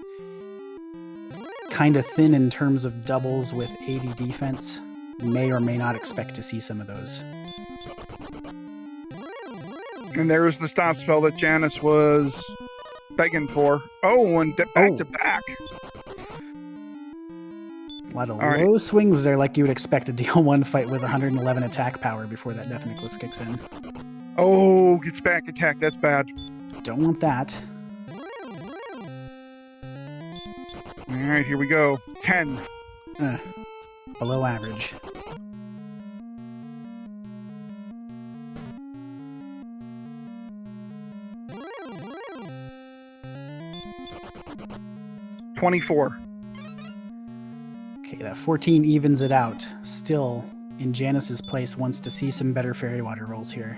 Kind of thin in terms of doubles with 80 defense. May or may not expect to see some of those. And there's the stop spell that Janus was begging for. Oh, and back to back. lot of All right. low swings there, like you would expect a deal 1 fight with 111 attack power before that Death Necklace kicks in. Oh, gets back attack. That's bad. Don't want that. All right, here we go. 10. Below average. $24. Okay, that 14 evens it out. Still, in Janus's place, wants to see some better fairy water rolls here.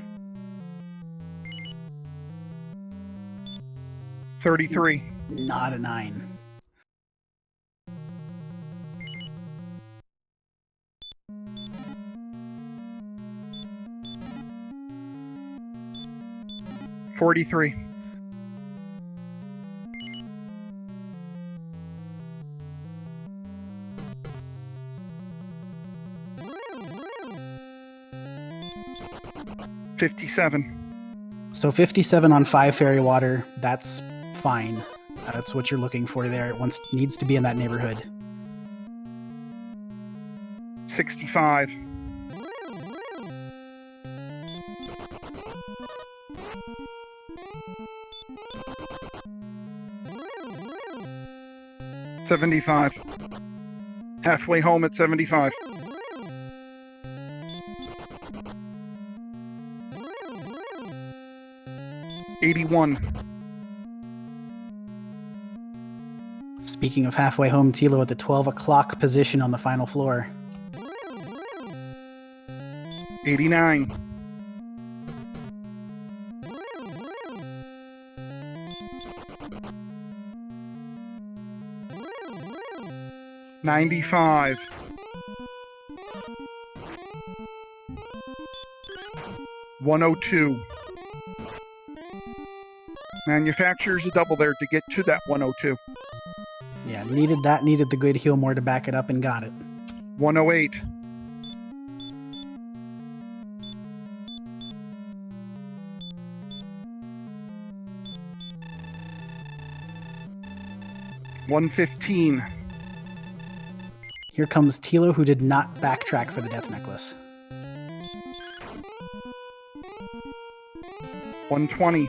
33. Not a 9. $43. $57. So 57 on 5 fairy water, that's fine. That's what you're looking for there. It needs to be in that neighborhood. 65. $75. Halfway home at 75. $81. Speaking of halfway home, Tilo at the 12 o'clock position on the final floor. 89. $95. $102. Manufacturer's a double there to get to that 102. Yeah, needed the good heal more to back it up and got it. 108. $115. Here comes Tilo, who did not backtrack for the Death Necklace. 120.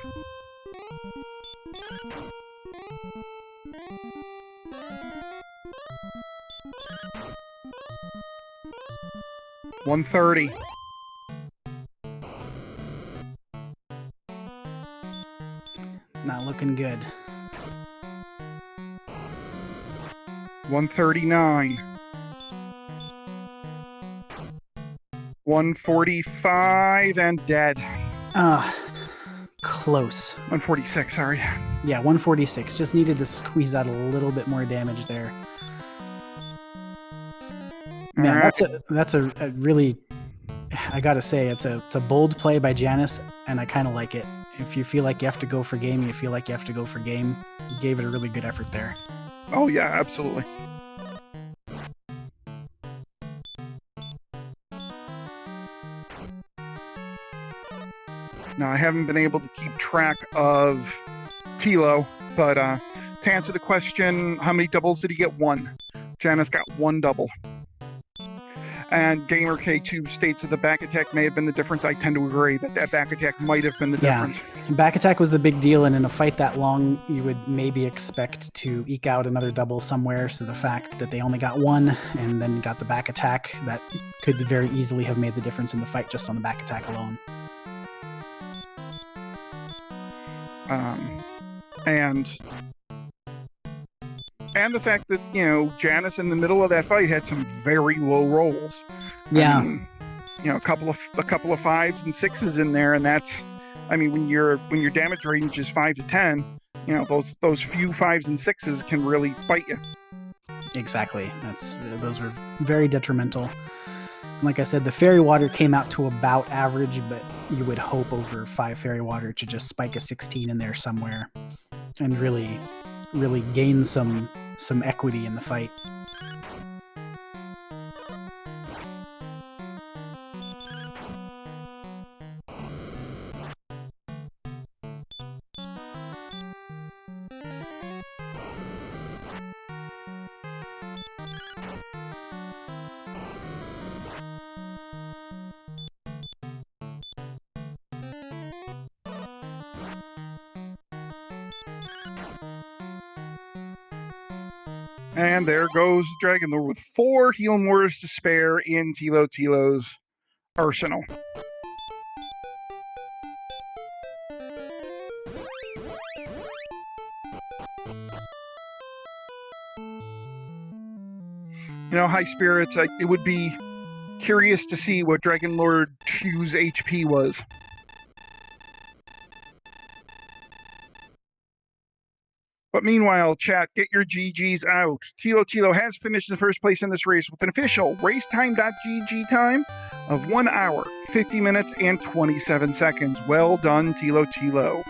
$130. Not looking good. 139. 145 and dead. Close. 146, sorry. Yeah, 146. Just needed to squeeze out a little bit more damage there. Man, that's a really, I gotta say, it's a bold play by Janus, and I kind of like it. If you feel like you have to go for game, you feel like you have to go for game. You gave it a really good effort there. Oh yeah, absolutely. Now, I haven't been able to keep track of Tilo, but to answer the question, how many doubles did he get? 1. Janus got 1 double. And Gamer K2 states that the back attack may have been the difference. I tend to agree that back attack might have been the difference. Back attack was the big deal, and in a fight that long, you would maybe expect to eke out another double somewhere. So the fact that they only got 1 and then got the back attack, that could very easily have made the difference in the fight just on the back attack alone. And the fact that, Janus in the middle of that fight had some very low rolls. Yeah. I mean, a couple of 5s and 6s in there, and that's, when your damage range is 5 to 10, those few 5s and 6s can really bite you. Exactly. Those were very detrimental. Like I said, the fairy water came out to about average, but you would hope over 5 fairy water to just spike a 16 in there somewhere and really gain some equity in the fight. And there goes Dragon Lord with 4 heal mortars to spare in Thilotilo's arsenal. High Spirits, it would be curious to see what Dragon Lord 2's HP was. But meanwhile, chat, get your GGs out. Thilotilo has finished in first place in this race with an official racetime.gg time of 1 hour, 50 minutes, and 27 seconds. Well done, Thilotilo.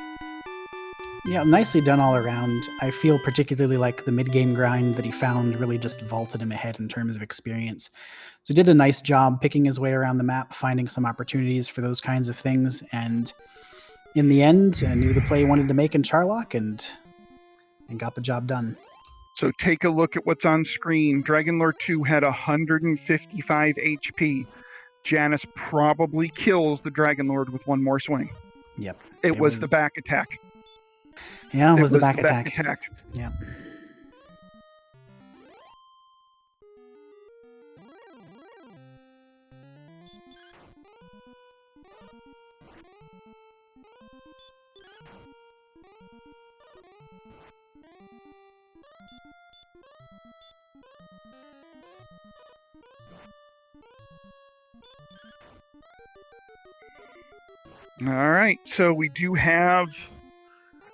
Yeah, nicely done all around. I feel particularly like the mid-game grind that he found really just vaulted him ahead in terms of experience. So he did a nice job picking his way around the map, finding some opportunities for those kinds of things, and in the end, knew the play he wanted to make in Charlock and got the job done. So take a look at what's on screen. Dragon Lord 2 had 155 HP. Janus probably kills the Dragon Lord with one more swing. Yep. It was the back attack. Yeah, it was the back attack. Yeah. All right, so we do have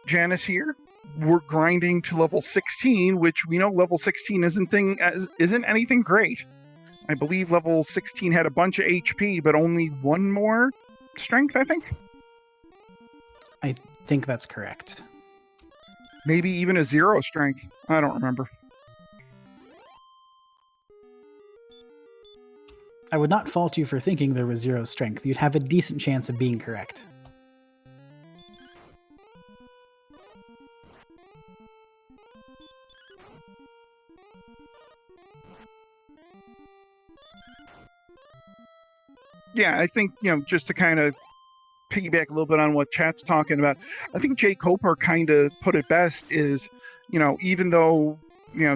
Janus here. We're grinding to level 16, which we know level 16 isn't anything great. I believe level 16 had a bunch of HP, but only one more strength, I think? I think that's correct. Maybe even a 0 strength. I don't remember. I would not fault you for thinking there was 0 strength. You'd have a decent chance of being correct. Yeah, I think, just to kind of piggyback a little bit on what chat's talking about, I think Jay Copar kind of put it best is, even though,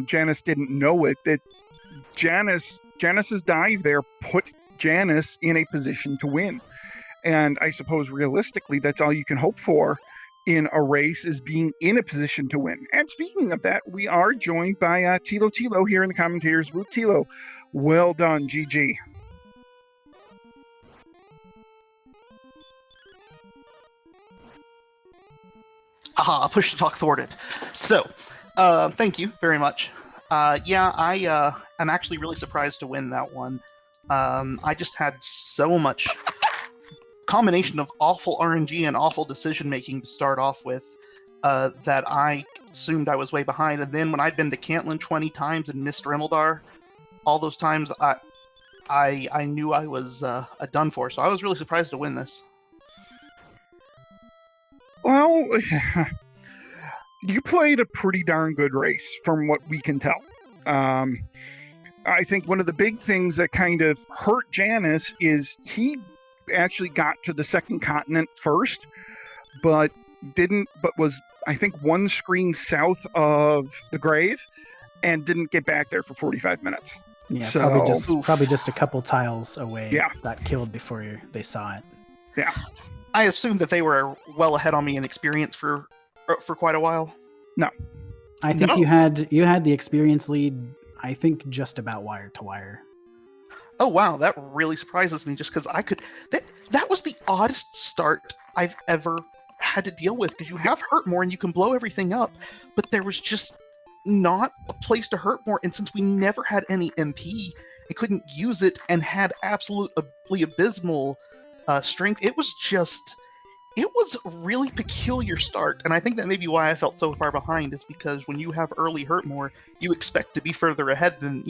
Janus didn't know it, that Janus's dive there put Janus in a position to win. And I suppose realistically, that's all you can hope for in a race, is being in a position to win. And speaking of that, we are joined by Thilotilo here in the commentators booth. Tilo, well done, GG. Aha, push to talk thwarted. So, thank you very much. Yeah, I am actually really surprised to win that one. I just had so much combination of awful RNG and awful decision making to start off with that I assumed I was way behind. And then when I'd been to Cantlin 20 times and missed Remeldar, all those times I knew I was done for. So I was really surprised to win this. Well, you played a pretty darn good race from what we can tell. I think one of the big things that kind of hurt Janus is he actually got to the second continent first, but was, I think, one screen south of the grave and didn't get back there for 45 minutes. Yeah, so, probably just a couple tiles away. Yeah. Got killed before they saw it. Yeah. I assumed that they were well ahead on me in experience for quite a while. No. I think you had the experience lead, I think, just about wire to wire. Oh wow, that really surprises me, just because I could that was the oddest start I've ever had to deal with, because you have hurt more and you can blow everything up, but there was just not a place to hurt more, and since we never had any MP, I couldn't use it and had absolutely abysmal strength. It was a really peculiar start, and I think that may be why I felt so far behind, is because when you have early hurt more, you expect to be further ahead than,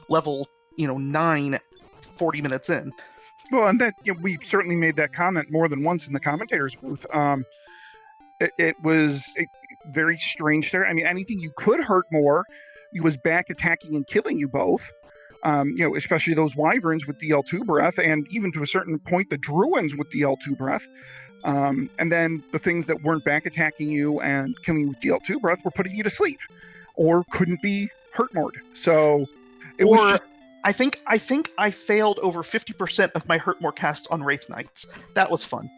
level, 9, 40 minutes in. Well, and that we certainly made that comment more than once in the commentators booth. It was very strange there. I mean, anything you could hurt more, he was back attacking and killing you both. Especially those wyverns with DL2 breath, and even to a certain point, the druins with DL2 breath. And then the things that weren't back attacking you and killing you with DL2 breath were putting you to sleep, or couldn't be hurt more. So it was just. I think I failed over 50% of my hurt more casts on Wraith Knights. That was fun.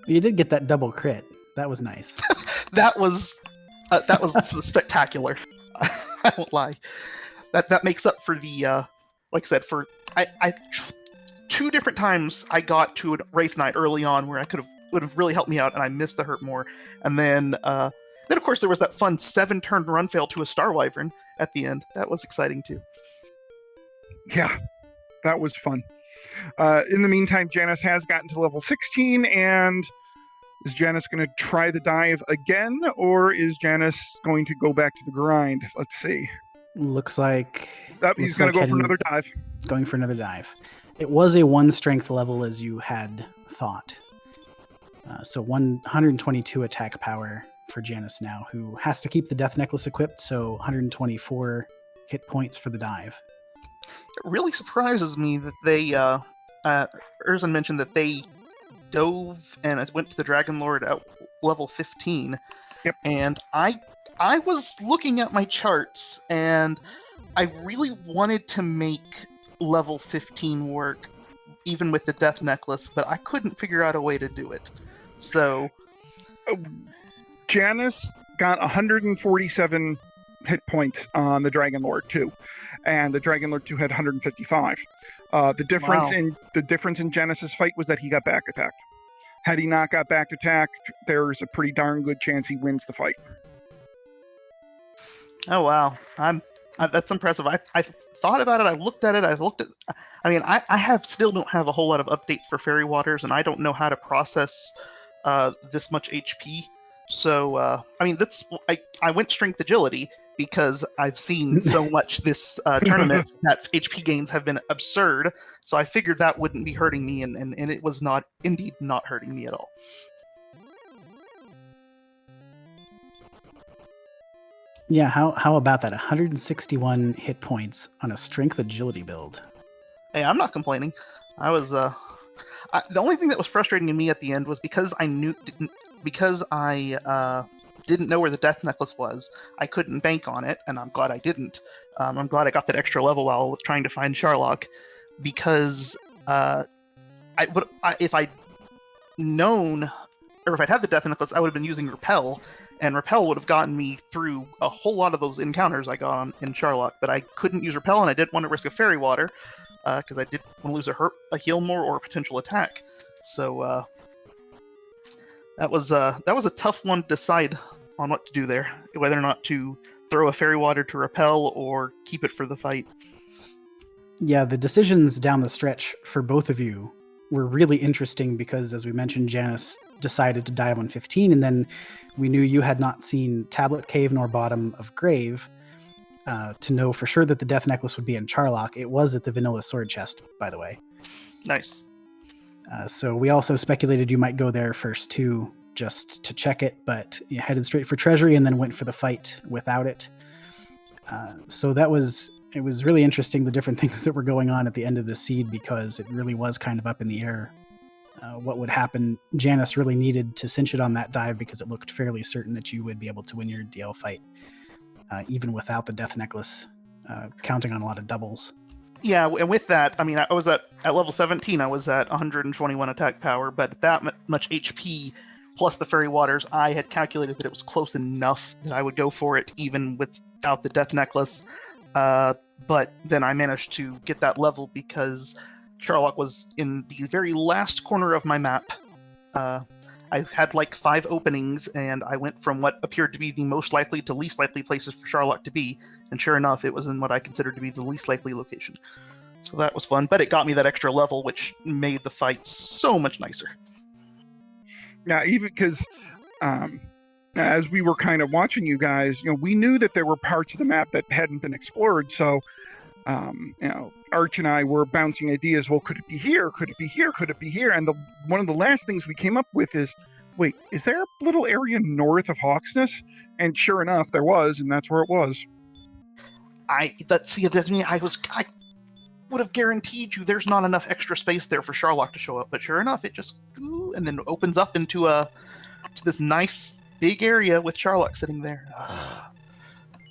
You did get that double crit. That was nice. That was spectacular. I won't lie. That makes up for the like I said, for I 2 different times I got to a Wraith Knight early on where I would have really helped me out, and I missed the hurt more. And then of course there was that fun 7-turn run fail to a Star Wyvern at the end. That was exciting too. Yeah, that was fun. In the meantime, Janus has gotten to level 16, and is Janus going to try the dive again, or is Janus going to go back to the grind? Let's see. Looks like he's going to go for another dive. Going for another dive. It was a 1 strength level as you had thought. So 122 attack power for Janus now, who has to keep the Death Necklace equipped, so 124 hit points for the dive. It really surprises me that they, Urzan mentioned that they dove and went to the Dragon Lord at level 15. Yep. And I was looking at my charts, and I really wanted to make level 15 work, even with the Death Necklace, but I couldn't figure out a way to do it. So Janus got 147 hit points on the Dragon Lord 2, and the Dragon Lord 2 had 155. The difference in Janus's fight was that he got back attacked. Had he not got back attacked, there's a pretty darn good chance he wins the fight. Oh wow, that's impressive. I thought about it. I looked at it. I mean, I still don't have a whole lot of updates for Fairy Waters, and I don't know how to process this much HP. So I mean, I went strength agility because I've seen so much this tournament that HP gains have been absurd. So I figured that wouldn't be hurting me, and it was not hurting me at all. Yeah, how about that? 161 hit points on a strength agility build. Hey, I'm not complaining. I was the only thing that was frustrating to me at the end was because I didn't know where the Death Necklace was. I couldn't bank on it, and I'm glad I didn't. I'm glad I got that extra level while trying to find Sharlock, because if I'd known, or if I'd had the Death Necklace, I would have been using Repel, and Repel would have gotten me through a whole lot of those encounters I got in Sharlock, but I couldn't use Repel, and I didn't want to risk a Fairy Water, because I didn't want to lose a heal more or a potential attack. So that was a tough one to decide on what to do there, whether or not to throw a Fairy Water to Repel or keep it for the fight. Yeah, the decisions down the stretch for both of you were really interesting because, as we mentioned, Janus decided to dive on 15, and then we knew you had not seen Tablet Cave nor Bottom of Grave to know for sure that the Death Necklace would be in Charlock. It was at the Vanilla Sword Chest, by the way. Nice. So we also speculated you might go there first too, just to check it, but you headed straight for Treasury and then went for the fight without it. So it was really interesting, the different things that were going on at the end of the seed, because it really was kind of up in the air what would happen. Janus really needed to cinch it on that dive because it looked fairly certain that you would be able to win your DL fight, even without the Death Necklace, counting on a lot of doubles. Yeah, and with that, I mean, I was at level 17, I was at 121 attack power, but at that much HP, plus the Fairy Waters, I had calculated that it was close enough that I would go for it, even without the Death Necklace. But then I managed to get that level because Sharlock was in the very last corner of my map. I had like 5 openings, and I went from what appeared to be the most likely to least likely places for Sharlock to be, and sure enough, it was in what I considered to be the least likely location. So that was fun, but it got me that extra level, which made the fight so much nicer. Yeah, even because as we were kind of watching you guys, we knew that there were parts of the map that hadn't been explored, so Arch and I were bouncing ideas. Well, could it be here? Could it be here? Could it be here? And one of the last things we came up with is, wait, is there a little area north of Hawksness? And sure enough, there was, and that's where it was. would have guaranteed you there's not enough extra space there for Charlock to show up. But sure enough, it just and then opens up into to this nice big area with Charlock sitting there.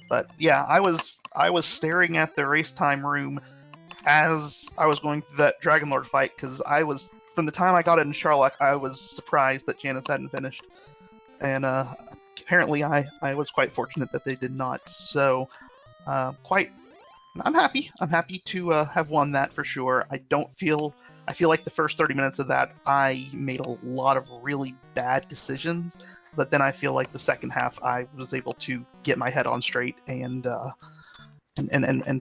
But yeah, I was staring at the race time room as I was going through that Dragon Lord fight, because from the time I got it in Charlock, I was surprised that Janus hadn't finished. And apparently I was quite fortunate that they did not. So I'm happy. I'm happy to have won that for sure. I feel like the first 30 minutes of that, I made a lot of really bad decisions. But then I feel like the second half, I was able to get my head on straight and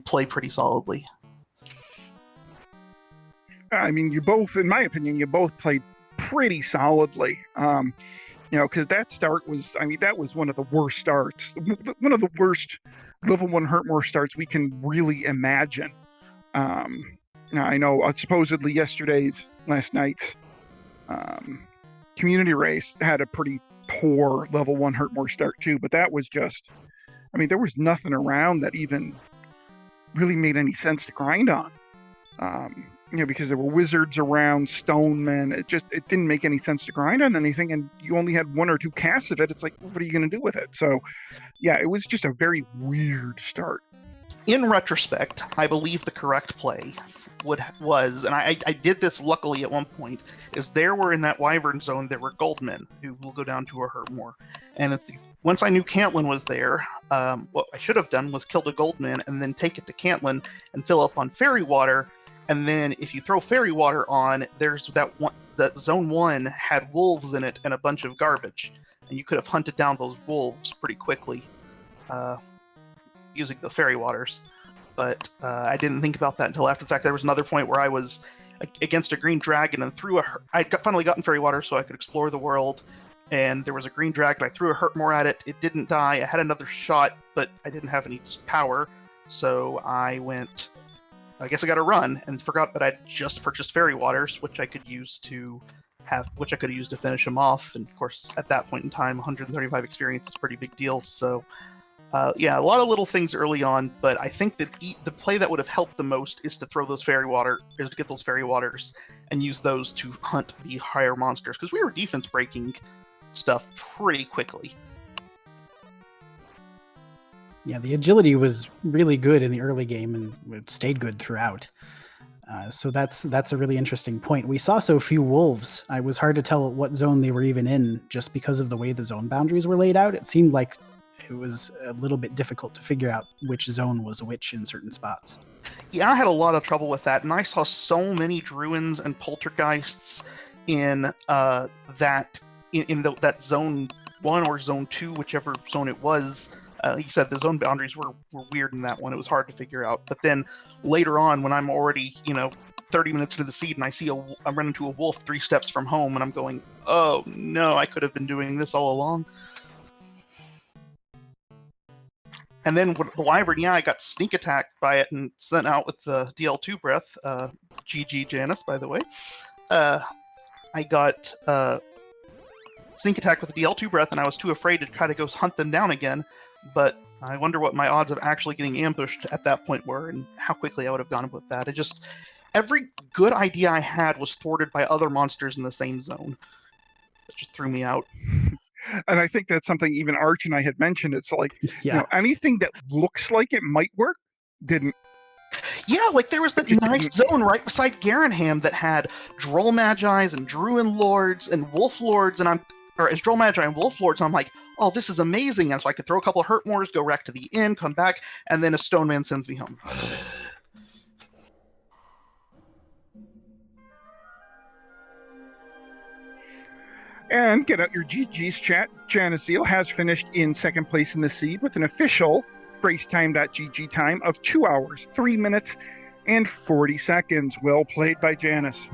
play pretty solidly. I mean, in my opinion, you both played pretty solidly. Because that start was, that was one of the worst starts, one of the worst level 1 Hurtmore starts we can really imagine. I know supposedly last night's community race had a pretty poor level 1 Hurtmore start too, but that was just, there was nothing around that even really made any sense to grind on. Because there were wizards around, stonemen. It didn't make any sense to grind on anything, and you only had 1 or 2 casts of it. It's like, what are you going to do with it? So, yeah, it was just a very weird start. In retrospect, I believe the correct play was, and I did this luckily at one point, is there were in that Wyvern zone, there were Goldmen who will go down to a Hurtmore. And once I knew Cantlin was there, what I should have done was killed a Goldman and then take it to Cantlin and fill up on Fairy Water. And then if you throw Fairy Water on, there's that Zone 1 had wolves in it and a bunch of garbage. And you could have hunted down those wolves pretty quickly using the Fairy Waters. But I didn't think about that until after the fact. There was another point where I was against a green dragon and finally gotten Fairy Water so I could explore the world. And there was a green dragon. I threw a Hurtmore at it. It didn't die. I had another shot, but I didn't have any power. So I guess I got to run and forgot that I'd just purchased Fairy Waters, which I could use to finish him off. And of course, at that point in time, 135 experience is a pretty big deal. So, a lot of little things early on. But I think that the play that would have helped the most is to get those Fairy Waters and use those to hunt the higher monsters, because we were defense breaking stuff pretty quickly. Yeah, the agility was really good in the early game, and it stayed good throughout. So that's a really interesting point. We saw so few wolves. It was hard to tell what zone they were even in, just because of the way the zone boundaries were laid out. It seemed like it was a little bit difficult to figure out which zone was which in certain spots. Yeah, I had a lot of trouble with that, and I saw so many Druins and Poltergeists in that Zone 1 or Zone 2, whichever zone it was. Like you said, the zone boundaries were weird in that one. It was hard to figure out. But then later on, when I'm already 30 minutes into the seed and I run into a wolf 3 steps from home, and I'm going, oh no, I could have been doing this all along. And then with the Wyvern, I got sneak attacked by it and sent out with the DL2 breath. GG Janus, by the way. I got sneak attack with the DL2 breath, and I was too afraid to try to go hunt them down again. But I wonder what my odds of actually getting ambushed at that point were, and how quickly I would have gone with that. Every good idea I had was thwarted by other monsters in the same zone. It just threw me out. And I think that's something even Arch and I had mentioned. It's like, anything that looks like it might work didn't. Yeah, like there was that nice zone right beside Garanham that had Droll Magi's and Druin Lords and Wolf Lords, and it's Droll Magi and Wolf Lords, and I'm like, oh, this is amazing. And so I could throw a couple of Hurtmores, go back to the inn, come back, and then a Stone Man sends me home. And get out your GG's chat. JanusZeal has finished in second place in the seed with an official racetime.gg time of 2 hours, 3 minutes, and 40 seconds. Well played by Janus.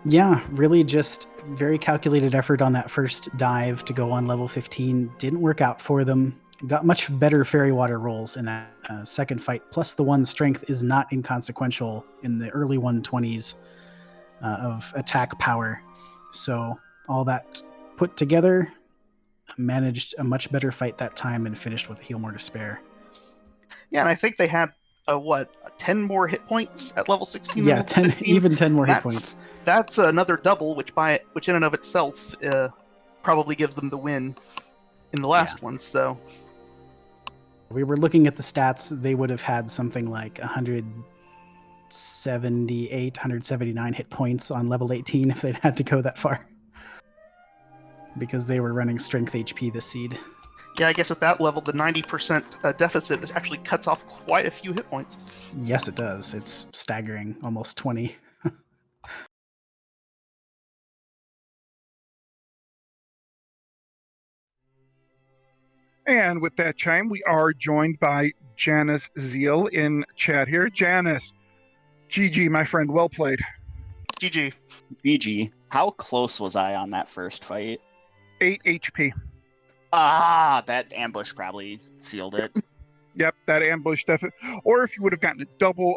Yeah, really just very calculated effort on that first dive to go on level 15. Didn't work out for them. Got much better Fairy Water rolls in that second fight. Plus the 1 strength is not inconsequential in the early 120s of attack power. So all that put together, managed a much better fight that time and finished with a heal more to spare. Yeah, and I think they had 10 more hit points at level 16? Yeah, than 10, 15? even 10 more hit points. That's another double, which in and of itself probably gives them the win in the last one. So we were looking at the stats. They would have had something like 178, 179 hit points on level 18 if they'd had to go that far, because they were running strength HP this seed. yeah, I guess at that level, the 90% deficit actually cuts off quite a few hit points. Yes, it does. It's staggering, almost 20. And with that chime, we are joined by JanusZeal in chat here. Janus, GG, my friend, well played. GG. GG. How close was I on that first fight? 8 HP. That ambush probably sealed it. Yep, that ambush definitely. Or if you would have gotten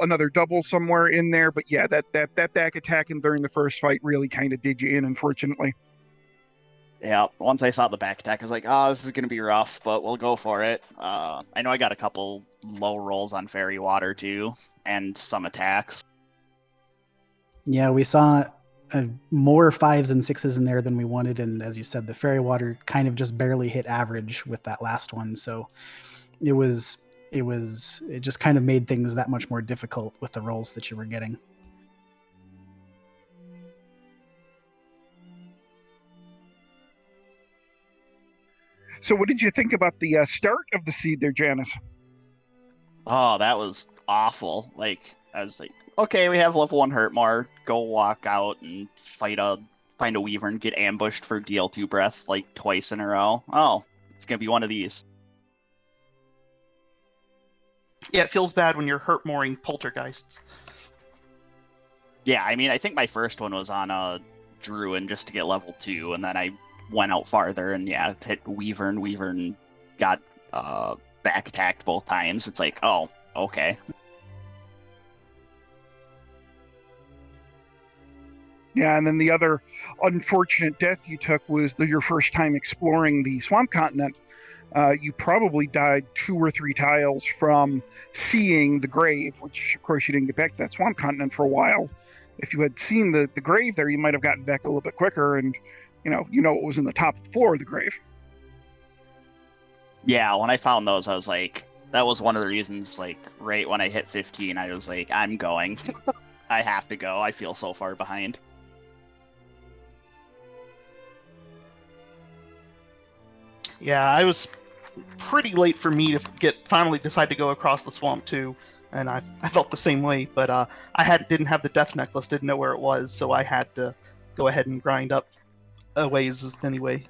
another double somewhere in there, but yeah, that back attacking during the first fight really kind of did you in, unfortunately. Yeah, once I saw the back attack, I was like, this is going to be rough, but we'll go for it. I know I got a couple low rolls on Fairy Water, too, and some attacks. Yeah, we saw more 5s and 6s in there than we wanted, and as you said, the Fairy Water kind of just barely hit average with that last one, so it just kind of made things that much more difficult with the rolls that you were getting. So what did you think about the start of the seed there, Janus? Oh, that was awful. Like, I was like, okay, we have level 1 hurt more. Go walk out and find a Weaver and get ambushed for DL2 breath like twice in a row. Oh, it's going to be one of these. Yeah, it feels bad when you're hurt mooring poltergeists. Yeah, I mean, I think my first one was on a Druid just to get level 2, and then I went out farther and hit Weaver and got back attacked both times. It's like, oh, okay. Yeah, and then the other unfortunate death you took was your first time exploring the Swamp Continent. You probably died 2 or 3 tiles from seeing the grave, which of course you didn't get back to that Swamp Continent for a while. If you had seen the grave there, you might have gotten back a little bit quicker, and you know what was in the top of the floor of the grave. Yeah, when I found those, I was like, that was one of the reasons, like, right when I hit 15, I was like, I'm going. I have to go. I feel so far behind. Yeah, I was pretty late for me to finally decide to go across the swamp too, and I felt the same way. But I didn't have the death necklace, didn't know where it was, so I had to go ahead and grind up a ways anyway.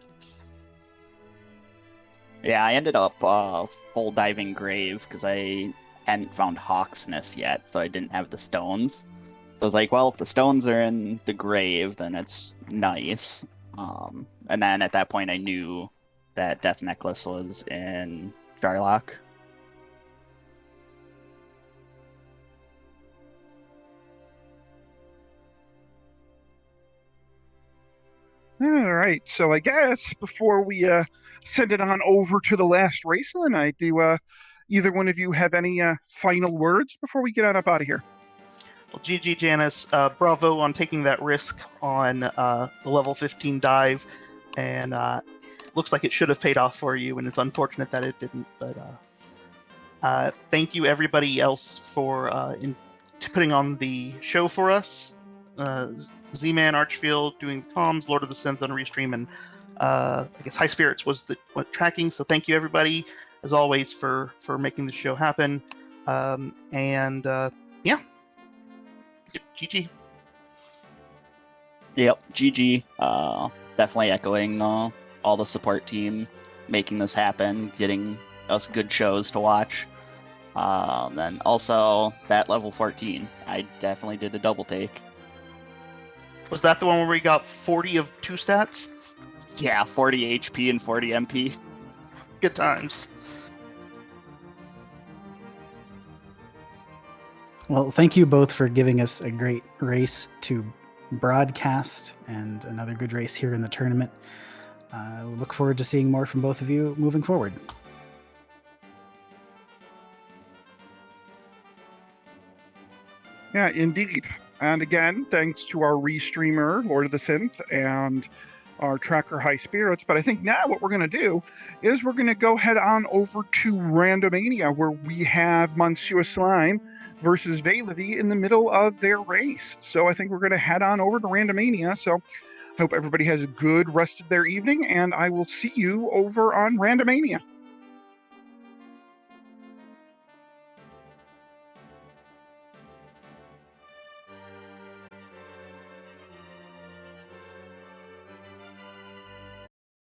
Yeah, I ended up full diving grave because I hadn't found Hawk's Nest yet, so I didn't have the stones. So I was like, well, if the stones are in the grave, then it's nice. And then at that point, I knew that Death Necklace was in Jarlock. All right, so I guess before we send it on over to the last race of the night, do either one of you have any final words before we get on up out of here? Well, GG Janus, bravo on taking that risk on the level 15 dive, and looks like it should have paid off for you, and it's unfortunate that it didn't. But thank you everybody else for putting on the show for us. Z-Man, Archfield doing the comms, Lord of the Synth on Restream, and I guess High Spirits was the tracking. So thank you everybody, as always, for making the show happen. Yeah, GG. Yep, GG. Definitely echoing all the support team making this happen, getting us good shows to watch. Then also that level 14, I definitely did a double take. Was that the one where we got 40 of 2 stats? Yeah, 40 HP and 40 MP. Good times. Well, thank you both for giving us a great race to broadcast and another good race here in the tournament. We look forward to seeing more from both of you moving forward. Yeah, indeed. And again, thanks to our restreamer, Lord of the Synth, and our tracker, High Spirits. But I think now what we're going to do is we're going to go head on over to Randomania, where we have Monsieur Slime versus Veilavy in the middle of their race. So I think we're going to head on over to Randomania. So I hope everybody has a good rest of their evening, and I will see you over on Randomania.